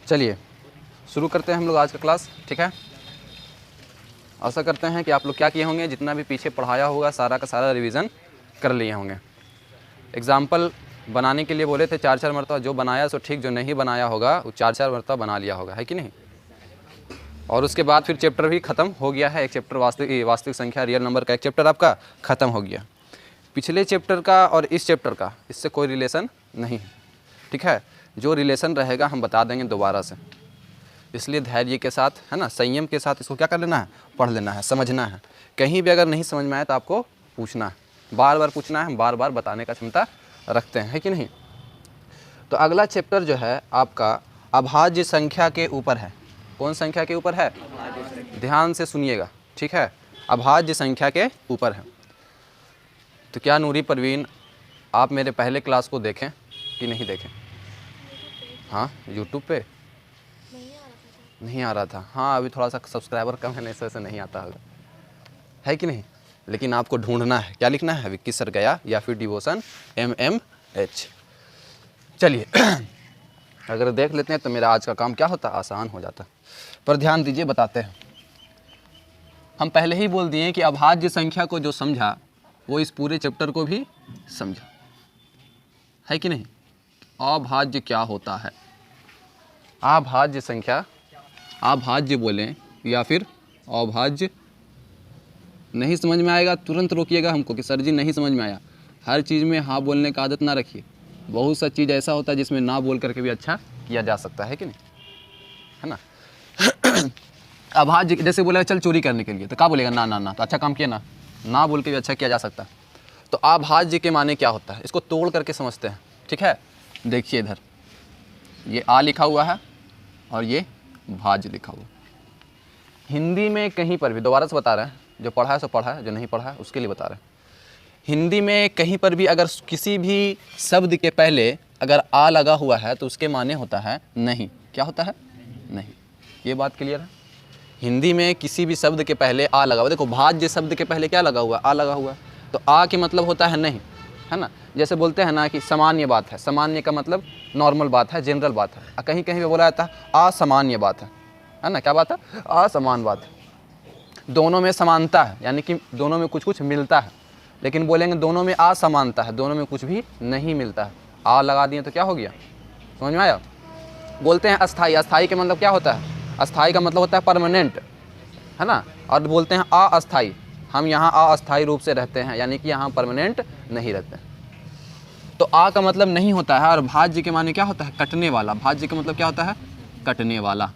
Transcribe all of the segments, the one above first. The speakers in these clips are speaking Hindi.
चलिए शुरू करते हैं हम लोग आज का क्लास। ठीक है, आशा करते हैं कि आप लोग क्या किए होंगे, जितना भी पीछे पढ़ाया होगा सारा का सारा रिवीजन कर लिए होंगे। एग्जाम्पल बनाने के लिए बोले थे 4-4 मरतबा, जो बनाया सो ठीक, जो नहीं बनाया होगा वो 4-4 मरतबा बना लिया होगा, है कि नहीं। और उसके बाद फिर चैप्टर भी ख़त्म हो गया है। एक चैप्टर वास्तविक संख्या रियल नंबर का एक चैप्टर आपका ख़त्म हो गया। पिछले चैप्टर का और इस चैप्टर का इससे कोई रिलेशन नहीं है। ठीक है, जो रिलेशन रहेगा हम बता देंगे दोबारा से, इसलिए धैर्य के साथ, है ना, संयम के साथ इसको क्या कर लेना है, पढ़ लेना है, समझना है। कहीं भी अगर नहीं समझ में आए तो आपको पूछना है, बार बार पूछना है, हम बार बार बताने का क्षमता रखते हैं, है कि नहीं। तो अगला चैप्टर जो है आपका अभाज्य संख्या के ऊपर है। कौन संख्या के ऊपर है, ध्यान से सुनिएगा। ठीक है, अभाज्य संख्या के ऊपर है। तो क्या नूरी परवीन आप मेरे पहले क्लास को देखें कि नहीं देखें? हाँ, यूट्यूब पे नहीं आ रहा था। हाँ, अभी थोड़ा सा सब्सक्राइबर कम है, इस वजह से नहीं आता होगा, है कि नहीं। लेकिन आपको ढूंढना है, क्या लिखना है, विक्की सर गया या फिर डिवोशन MMH। चलिए अगर देख लेते हैं तो मेरा आज का काम क्या होता, आसान हो जाता। पर ध्यान दीजिए, बताते हैं। हम पहले ही बोल दिए कि अभाज्य संख्या को जो समझा वो इस पूरे चैप्टर को भी समझा, है कि नहीं। अभाज्य क्या होता है, अभाज्य संख्या, अभाज्य बोलें या फिर अभाज्य। नहीं समझ में आएगा तुरंत रोकिएगा हमको कि सर जी नहीं समझ में आया। हर चीज़ में हाँ बोलने का आदत ना रखिए। बहुत सा चीज़ ऐसा होता है जिसमें ना बोल करके भी अच्छा किया जा सकता है कि नहीं, है ना। अभाज्य जैसे बोला चल चोरी करने के लिए, तो क्या बोलेगा, ना ना ना, तो अच्छा काम किया ना, ना बोल के भी अच्छा किया जा सकता है। तो अभाज्य के माने क्या होता है, इसको तोड़ करके समझते हैं। ठीक है, देखिए इधर ये आ लिखा हुआ है और ये भाज्य लिखा हुआ। हिंदी में कहीं पर भी, दोबारा से बता रहे हैं, जो पढ़ा है सो पढ़ा है, जो नहीं पढ़ा है उसके लिए बता रहे हैं। हिंदी में कहीं पर भी अगर किसी भी शब्द के पहले अगर आ लगा हुआ है तो उसके माने होता है नहीं। क्या होता है, नहीं। ये बात क्लियर है। हिंदी में किसी भी शब्द के पहले आ लगा हुआ, देखो भाज्य शब्द के पहले क्या लगा हुआ, आ लगा हुआ, तो आ के मतलब होता है नहीं, है ना। जैसे बोलते हैं ना कि सामान्य बात है, सामान्य का मतलब नॉर्मल बात है, जनरल बात है। कहीं कहीं पे बोला जाता है असामान्य बात है ना। क्या बात है, असमान बात है। दोनों में समानता है, यानी कि दोनों में कुछ कुछ मिलता है। लेकिन बोलेंगे दोनों में असमानता है, दोनों में कुछ भी नहीं मिलता है। आ लगा दिए तो क्या हो गया, समझ में आया। बोलते हैं अस्थाई, अस्थाई का मतलब क्या होता है, अस्थाई का मतलब होता है परमानेंट, है ना। और बोलते हैं अस्थाई, हम यहाँ अस्थाई रूप से रहते हैं, यानी कि यहाँ परमानेंट नहीं रहते हैं। तो आ का मतलब नहीं होता है। और भाज्य के माने क्या होता है, कटने वाला। भाज्य का मतलब क्या होता है, कटने वाला।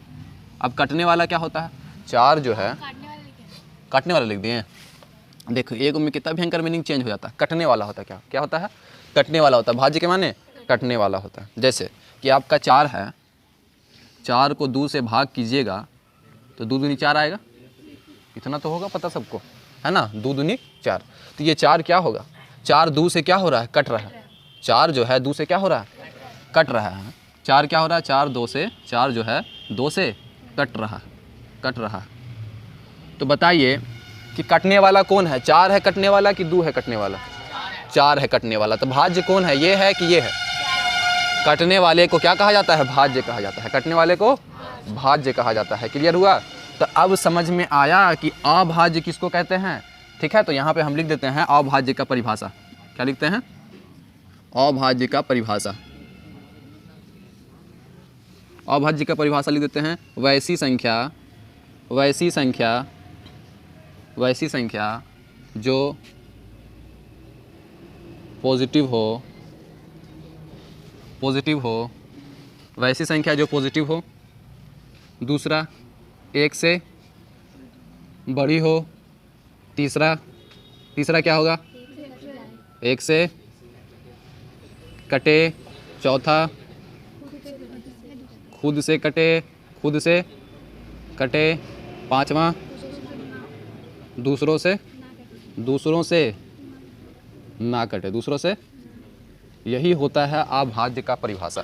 अब कटने वाला क्या होता है, चार जो है काटने वाला लिख दिए। देखो एक में कितना भयंकर मीनिंग चेंज हो जाता है। कटने वाला होता है, क्या क्या होता है, कटने वाला होता है। भाज्य के माने कटने वाला होता है। जैसे कि आपका 4 है, 4 को 2 से भाग कीजिएगा तो 2 दूनी 4 आएगा। इतना तो होगा पता सबको, है ना, 2 दूनी 4। तो ये 4 क्या होगा, 4 2 से क्या हो रहा है, कट रहा है। 4 जो है 2 से क्या हो रहा है, कट रहा है। 4 क्या हो रहा है, 4 2 से, 4 जो है 2 से कट रहा है, कट रहा है। तो बताइए कि कटने वाला कौन है, 4 है कटने वाला कि 2 है कटने वाला, 4 है कटने वाला। तो भाज्य कौन है, ये है कि ये है। कटने वाले को क्या कहा जाता है, भाज्य कहा जाता है। कटने वाले को भाज्य कहा जाता है। क्लियर हुआ। तो अब समझ में आया कि अभाज्य किसको कहते हैं। ठीक है, तो यहाँ पे हम लिख देते हैं अभाज्य का परिभाषा। क्या लिखते हैं, अभाज्य का परिभाषा। अभाज्य का परिभाषा लिख देते हैं, वैसी संख्या, वैसी संख्या, वैसी संख्या जो पॉजिटिव हो, पॉजिटिव हो, वैसी संख्या जो पॉजिटिव हो। दूसरा 1 से बड़ी हो। तीसरा, तीसरा क्या होगा, 1 से कटे। चौथा खुद से कटे, खुद से कटे। पांचवा दूसरों से, दूसरों से ना कटे, दूसरों से। यही होता है अभाज्य का परिभाषा।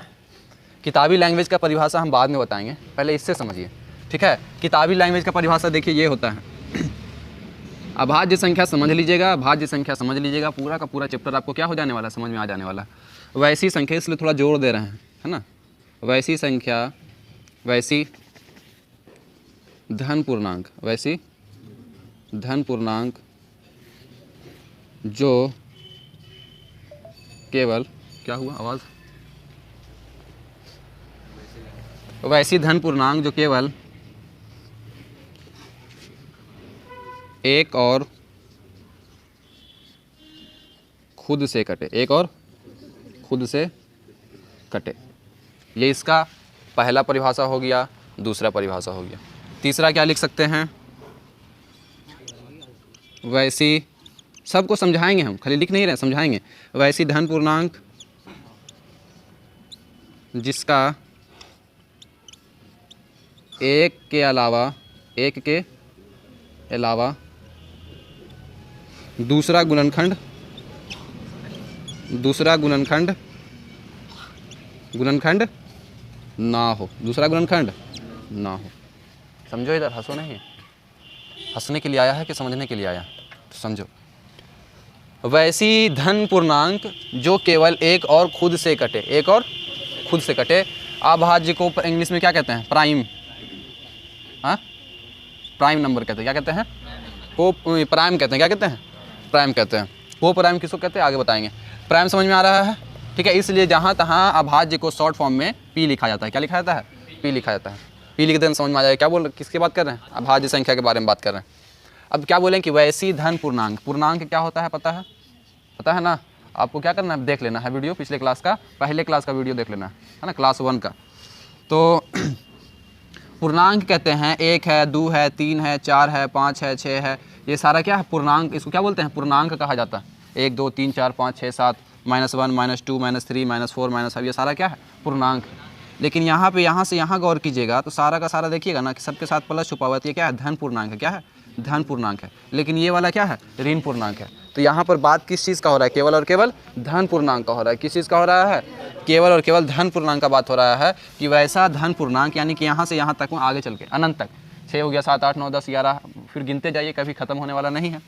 किताबी लैंग्वेज का परिभाषा हम बाद में बताएंगे, पहले इससे समझिए। ठीक है, किताबी लैंग्वेज का परिभाषा देखिए ये होता है। अभाज्य संख्या समझ लीजिएगा, भाज्य संख्या समझ लीजिएगा, पूरा का पूरा चैप्टर आपको क्या हो जाने वाला है, समझ में आ जाने वाला है। वैसी संख्या, इसलिए थोड़ा जोर दे रहे हैं, है ना। वैसी संख्या, वैसी धन पूर्णांक, वैसी धन पूर्णांक जो केवल, क्या हुआ आवाज़, वैसी धन पूर्णांक जो केवल एक और खुद से कटे, एक और खुद से कटे। ये इसका पहला परिभाषा हो गया, दूसरा परिभाषा हो गया। तीसरा क्या लिख सकते हैं, वैसी, सबको समझाएंगे हम, खाली लिख नहीं रहे, समझाएंगे। वैसी धन पूर्णांक जिसका एक के अलावा दूसरा गुणनखंड ना हो, दूसरा गुणनखंड ना हो। समझो, इधर हंसो नहीं, हंसने के लिए आया है कि समझने के लिए आया, तो समझो। वैसी धन पूर्णांक जो केवल एक और खुद से कटे, एक और खुद से कटे। अभाज्य को इंग्लिश में क्या कहते हैं, प्राइम, हाँ प्राइम नंबर कहते हैं, क्या कहते हैं, को प्राइम कहते हैं, क्या कहते हैं, प्राइम कहते हैं। वो प्राइम किसको कहते हैं आगे बताएंगे। प्राइम समझ में आ रहा है, ठीक है। इसलिए जहाँ तहाँ अभाज्य को शॉर्ट फॉर्म में पी लिखा जाता है, क्या लिखा जाता है, पी लिखा जाता है। पी लिख दें समझ में आ जाएगा क्या बोल, किसकी बात कर रहे हैं, अभाज्य संख्या के बारे में बात कर रहे हैं। अब क्या बोलें कि वैसी धन पूर्णांक, पूर्णांक क्या होता है पता है, पता है ना। आपको क्या करना है, देख लेना है वीडियो, पिछले क्लास का, पहले क्लास का वीडियो देख लेना है ना, क्लास 1 का। तो पूर्णांक कहते हैं 1 है, 2 है, 3 है, 4 है, 5 है, 6 है, ये सारा क्या है पूर्णांक। इसको क्या बोलते हैं, पूर्णांक कहा जाता है। 1 2 3 4 5 6 7 -1 -2 -3 -4 -5, ये सारा क्या है पूर्णांक। लेकिन यहाँ पे यहाँ से यहाँ गौर कीजिएगा तो सारा का सारा देखिएगा ना कि सबके साथ प्लस छुपा हुआ है, तो ये क्या है, धन पूर्णांक है, क्या है, धन पूर्णांक है। लेकिन ये वाला क्या है, ऋण पूर्णांक है। तो यहाँ पर बात किस चीज़ का हो रहा है, केवल और केवल धन पूर्णांक का हो रहा है। किस चीज़ का हो रहा है, केवल और केवल धन पूर्णांक का बात हो रहा है कि वैसा धन पूर्णांक, यानी कि यहाँ से यहाँ तक आगे चल के अनंत तक, 6 हो गया, 7 8 9 10 11, फिर गिनते जाइए, कभी ख़त्म होने वाला नहीं है।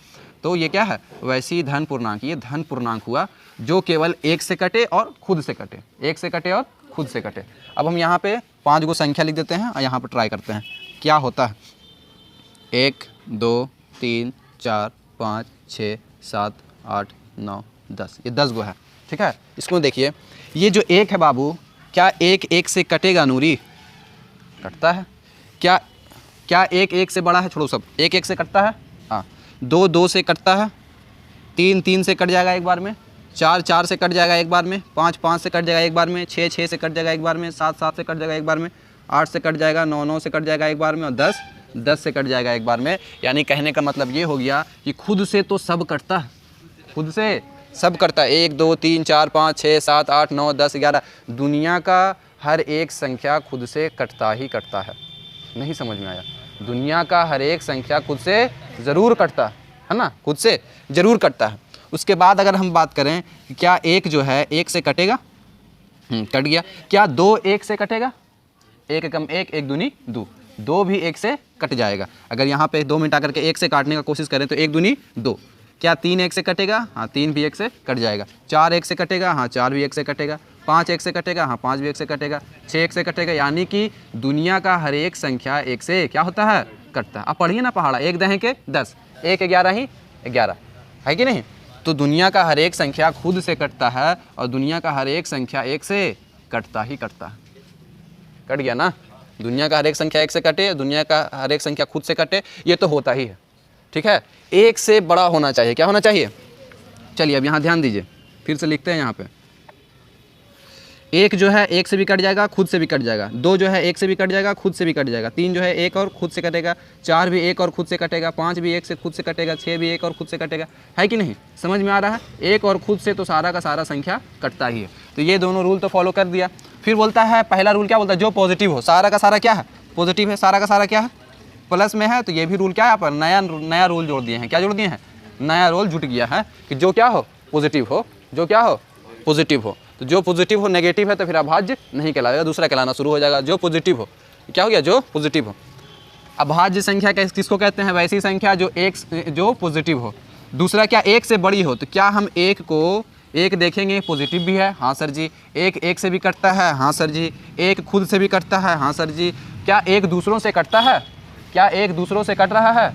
तो ये क्या है, वैसी धन पूर्णांक, ये धन पूर्णांक हुआ जो केवल एक से कटे और खुद से कटे, एक से कटे और खुद से कटे। अब हम यहाँ पे 5 गो संख्या लिख देते हैं और यहाँ पर ट्राई करते हैं क्या होता है। 1 2 3 4 5 6 7 8 9 10, ये 10 गो है, ठीक है। इसको देखिए, ये जो 1 है बाबू, क्या 1 1 से कटेगा नूरी, कटता है। क्या क्या 1 1 से बड़ा है, छोड़ो सब, 1 1 से कटता है, हाँ। 2 2 से कटता है, 3 3 से कट जाएगा एक बार में, 4 4 से कट जाएगा एक बार में, 5 5 से कट जाएगा एक बार में, 6 6 से कट जाएगा एक बार में, 7 7 से कट जाएगा एक बार में, 8 से कट जाएगा, 9 9 से कट जाएगा एक बार में, और 10 10 से कट जाएगा एक बार में। यानी कहने का मतलब ये हो गया कि खुद से तो सब कटता है, खुद से सब कटता है। 1 2 3 4 5 6 7 8 9 10 11, दुनिया का हर एक संख्या खुद से कटता ही कटता है। नहीं समझ में आया, दुनिया का हर एक संख्या खुद से ज़रूर कटता है ना, खुद से ज़रूर कटता है। उसके बाद अगर हम बात करें कि क्या 1 जो है 1 से कटेगा, कट गया। क्या 2 1 से कटेगा, 1 एकम 1 1 दूनी 2, 2 भी 1 से कट जाएगा। अगर यहाँ पे 2 मिनट आकर के 1 से काटने का कोशिश करें तो 1 दूनी 2। क्या 3 1 से कटेगा, हाँ 3 भी 1 से कट जाएगा। 4 1 से कटेगा, हाँ 4 भी 1 से कटेगा। 5 1 से कटेगा, हाँ 5 भी 1 से कटेगा। 6 1 से कटेगा। यानी कि दुनिया का हर एक संख्या 1 से क्या होता है, कटता है। अब पढ़िए ना पहाड़ा, 1 दहें के 10, 1 11 ही 11 है कि नहीं। तो दुनिया का हर एक संख्या खुद से कटता है और दुनिया का हर एक संख्या 1 से कटता ही कटता है। कट गया ना, दुनिया का हर एक संख्या 1 से कटे, दुनिया का हर एक संख्या खुद से कटे, ये तो होता ही है, ठीक है। 1 से बड़ा होना चाहिए, क्या होना चाहिए। चलिए अब यहाँ ध्यान दीजिए, फिर से लिखते हैं यहाँ पे। 1 जो है 1 से भी कट जाएगा, खुद से भी कट जाएगा। 2 जो है 1 से भी कट जाएगा, खुद से भी कट जाएगा। 3 जो है 1 और खुद से कटेगा। 4 भी 1 और खुद से कटेगा। 5 भी 1 से खुद से कटेगा। 6 भी 1 और खुद से कटेगा, है कि नहीं। समझ में आ रहा है, 1 और खुद से तो सारा का सारा संख्या कटता ही है। तो ये दोनों रूल तो फॉलो कर दिया। फिर बोलता है पहला रूल क्या बोलता है, जो पॉजिटिव हो, सारा का सारा क्या है, पॉजिटिव है। सारा का सारा क्या है, प्लस में है। तो ये भी रूल क्या है, पर नया रूल जोड़ दिए हैं। क्या जोड़ दिए हैं, नया रूल जुट गया है कि जो क्या हो पॉजिटिव हो, जो क्या हो पॉजिटिव हो। तो जो पॉजिटिव हो नेगेटिव है तो फिर अभाज्य नहीं कहलाएगा, दूसरा कहलाना शुरू हो जाएगा। जो पॉजिटिव हो, क्या हो गया, जो पॉजिटिव हो। अभाज्य संख्या किसको कहते हैं, वैसी संख्या जो पॉजिटिव हो। दूसरा क्या, 1 से बड़ी हो। तो क्या हम 1 को एक देखेंगे पॉजिटिव भी है, हाँ सर जी। एक से भी कटता है, हाँ सर जी। एक खुद से भी कटता है, हाँ सर जी। क्या एक दूसरों से कटता है? क्या एक दूसरों से कट रहा है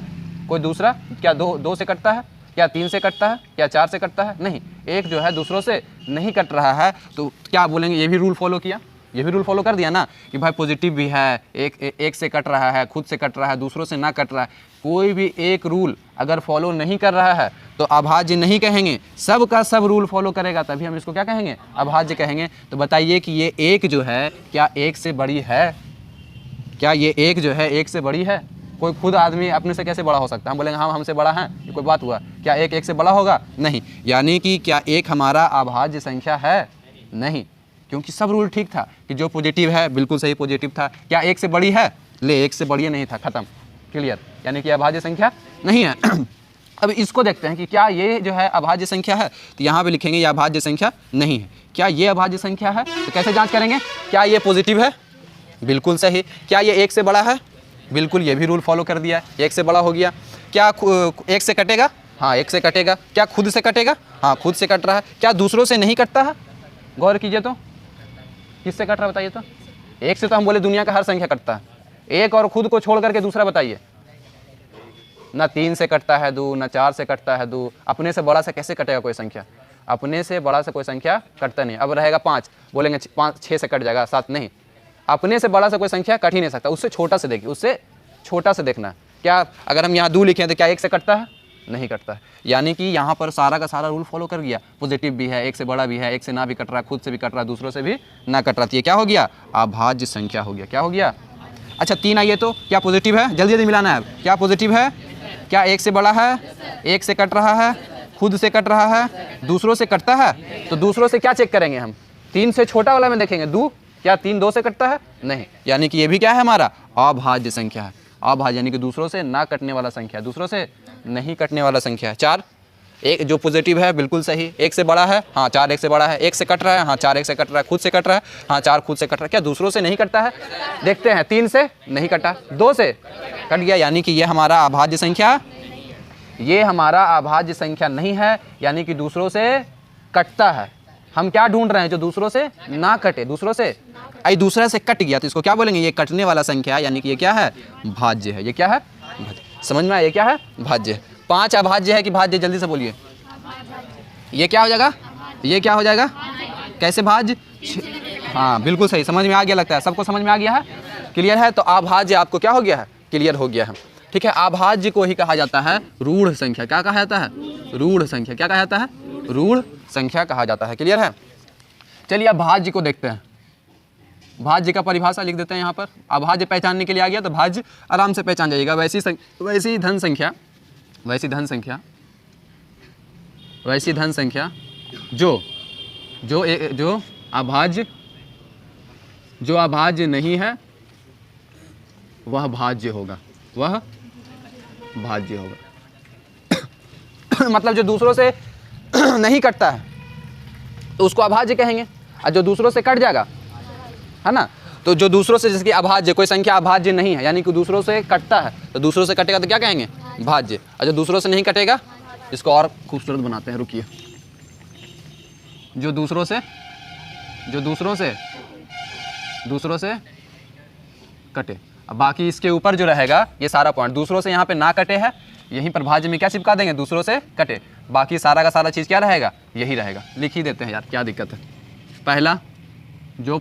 कोई दूसरा? क्या दो से कटता है? क्या 3 से कटता है? क्या 4 से कटता है? नहीं, एक जो है दूसरों से नहीं कट रहा है। तो क्या बोलेंगे, ये भी रूल फॉलो किया, ये भी रूल फॉलो कर दिया ना कि भाई पॉजिटिव भी है, एक से कट रहा है, खुद से कट रहा है, दूसरों से ना कट रहा है। कोई भी एक रूल अगर फॉलो नहीं कर रहा है तो अभाज्य नहीं कहेंगे, सब का सब रूल फॉलो करेगा तभी हम इसको क्या कहेंगे? अभाज्य कहेंगे। तो बताइए कि ये एक जो है क्या एक से बड़ी है? क्या ये एक जो है एक से बड़ी है? कोई खुद आदमी अपने से कैसे बड़ा हो सकता है? हम बोलेंगे हाँ हमसे बड़ा है, ये कोई बात हुआ? क्या एक से बड़ा होगा? नहीं। यानी कि क्या एक हमारा अभाज्य संख्या है? नहीं, क्योंकि सब रूल ठीक था कि जो पॉजिटिव है बिल्कुल सही पॉजिटिव था। क्या एक से बड़ी है? ले, एक से बड़ी नहीं था, खत्म, क्लियर। यानी कि अभाज्य संख्या नहीं है। अब इसको देखते हैं कि क्या ये जो है अभाज्य संख्या है? तो यहाँ पे लिखेंगे ये अभाज्य संख्या नहीं है। क्या ये अभाज्य संख्या है? तो कैसे जांच करेंगे? क्या ये पॉजिटिव है? बिल्कुल सही। क्या ये एक से बड़ा है? बिल्कुल, ये भी रूल फॉलो कर दिया, एक से बड़ा हो गया। क्या एक से कटेगा? हाँ, एक से कटेगा। क्या खुद से कटेगा? हाँ, खुद से कट रहा है। क्या दूसरों से नहीं कटता है? गौर कीजिए तो किससे कट रहा है बताइए तो? एक से तो हम बोले दुनिया का हर संख्या कटता है, एक और खुद को छोड़ करके दूसरा बताइए। ना 3 से कटता है दो, ना 4 से कटता है दो। अपने से बड़ा से कैसे कटेगा कोई संख्या? अपने से बड़ा से कोई संख्या कटता नहीं। अब रहेगा 5, बोलेंगे 5 6 से कट जाएगा, 7 नहीं। अपने से बड़ा से कोई संख्या कट ही नहीं सकता, उससे छोटा से देखिए, उससे छोटा से देखना। क्या अगर हम यहाँ 2 लिखें तो क्या एक से कटता है? नहीं कटता है। यानी कि यहाँ पर सारा का सारा रूल फॉलो कर गया। पॉजिटिव भी है, एक से बड़ा भी है, एक से ना भी कट रहा, खुद से भी कट रहा, दूसरों से भी ना कट रहा। ये क्या हो गया? अभाज्य संख्या हो गया। क्या हो गया? अच्छा 3 आइए तो क्या पॉजिटिव है? जल्दी जल्दी मिलाना है। क्या पॉजिटिव है? क्या एक से बड़ा है, एक से कट रहा है, खुद से कट रहा है, दूसरों से कटता है? तो दूसरों से क्या चेक करेंगे हम? 3 से छोटा वाला में देखेंगे, 2। क्या 3 2 से कटता है? नहीं। यानी कि ये भी क्या है हमारा? अभाज्य संख्या है। अभाज्य यानी कि दूसरों से ना कटने वाला संख्या, दूसरों से नहीं कटने वाला संख्या है। 4, एक जो पॉजिटिव है बिल्कुल सही। एक से बड़ा है, हाँ 4 एक से बड़ा है। एक से कट रहा है, हाँ 4 एक से कट रहा है। खुद से कट रहा है, हाँ 4 खुद से कट रहा है। क्या दूसरों से नहीं कटता है? देखते हैं, 3 से नहीं कटा, 2 से कट गया। यानी कि ये हमारा अभाज्य संख्या, ये हमारा अभाज्य संख्या नहीं है, यानी कि दूसरों से कटता है। हम क्या ढूंढ रहे हैं? जो दूसरों से ना कटे, दूसरों से आई दूसरा से कट गया तो इसको क्या बोलेंगे? ये कटने वाला संख्या, यानी कि ये क्या है? भाज्य है। ये क्या है? भाज्य। समझ में आया? ये क्या है? भाज्य। 5 अभाज्य है कि भाज्य? जल्दी से बोलिए। ये क्या हो जाएगा? ये क्या हो जाएगा? कैसे भाज्य? हाँ बिल्कुल सही, समझ में आ गया लगता है, सबको समझ में आ गया है, क्लियर है। तो अभाज्य आपको क्या हो गया है? क्लियर हो गया है, ठीक है। अभाज्य को ही कहा जाता है रूढ़ संख्या। क्या कहा जाता है? रूढ़ संख्या। क्या कहा जाता है? रूढ़ संख्या कहा जाता है, क्लियर है। चलिए अब भाज्य को देखते हैं। भाज्य का परिभाषा लिख देते हैं यहाँ पर। अभाज्य पहचानने के लिए आ गया तो भाज्य आराम से पहचान जाइएगा। वैसी धन संख्या जो अभाज्य नहीं है वह भाज्य होगा, वह भाज्य होगा। मतलब जो दूसरों से नहीं कटता है तो उसको अभाज्य कहेंगे, और जो दूसरों से कट जाएगा, है ना, तो जो दूसरों से, जैसे कि अभाज्य, कोई संख्या अभाज्य नहीं है यानी कि दूसरों से कटता है, तो दूसरों से कटेगा तो क्या कहेंगे? भाज्य। और जो दूसरों से नहीं कटेगा, इसको और खूबसूरत बनाते हैं, रुकिए। जो दूसरों से कटे। अब बाकी इसके ऊपर जो रहेगा ये सारा पॉइंट, दूसरों से यहाँ पे ना कटे है, यहीं पर भाज्य में क्या चिपका देंगे? दूसरों से कटे। बाकी सारा का सारा चीज़ क्या रहेगा? यही रहेगा। लिख ही देते हैं यार, क्या दिक्कत है। पहला जो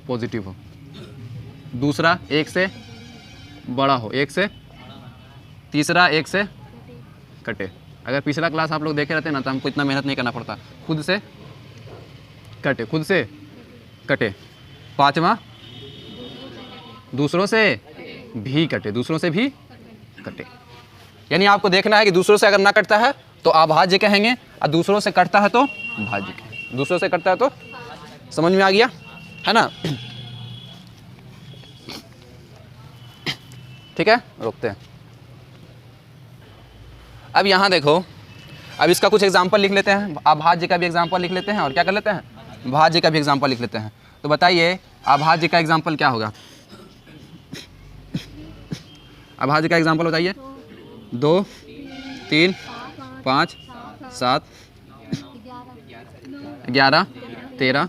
पॉजिटिव हो, दूसरा एक से बड़ा हो, एक से, तीसरा एक से कटे। अगर पिछला क्लास आप लोग देखे रहते ना तो हमको इतना मेहनत नहीं करना पड़ता। खुद से कटे। 5वां दूसरों से भी कटे। यानी आपको देखना है कि दूसरों से अगर ना कटता है तो अभाज्य कहेंगे, और दूसरों से कटता है तो भाज्य कहेंगे। दूसरों से कटता है तो, समझ में आ गया है ना? ठीक है, रोकते हैं। अब यहाँ देखो, अब इसका कुछ एग्जाम्पल लिख लेते हैं। अभाज्य का भी एग्जाम्पल लिख लेते हैं और क्या कर लेते हैं? भाज्य का भी एग्जाम्पल लिख लेते हैं। तो बताइए अभाज्य का एग्जाम्पल क्या होगा? अभाज्य का एग्जाम्पल बताइए। 2 3 5 7 11, 13,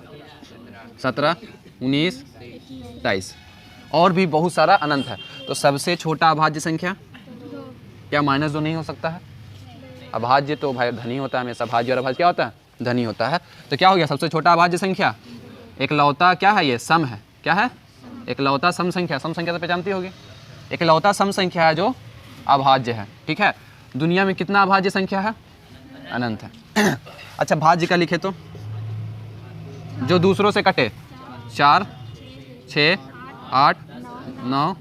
17, 19, 23 और भी बहुत सारा अनंत है। तो सबसे छोटा अभाज्य संख्या क्या -2 नहीं हो सकता है? अभाज्य तो भाई धनी होता है हमेशा, भाज्य और अभाज्य क्या होता है? धनी होता है। तो क्या हो गया सबसे छोटा अभाज्य संख्या? एकलौता क्या है? ये सम है। क्या है? एकलौता सम संख्या। सम संख्या तो पहचानती होगी, एकलौता सम संख्या है जो अभाज्य है। ठीक है, दुनिया में कितना अभाज्य संख्या है? अनंत है। अच्छा भाज्य का लिखे तो जो दूसरों से कटे 4, 6, 8, 9,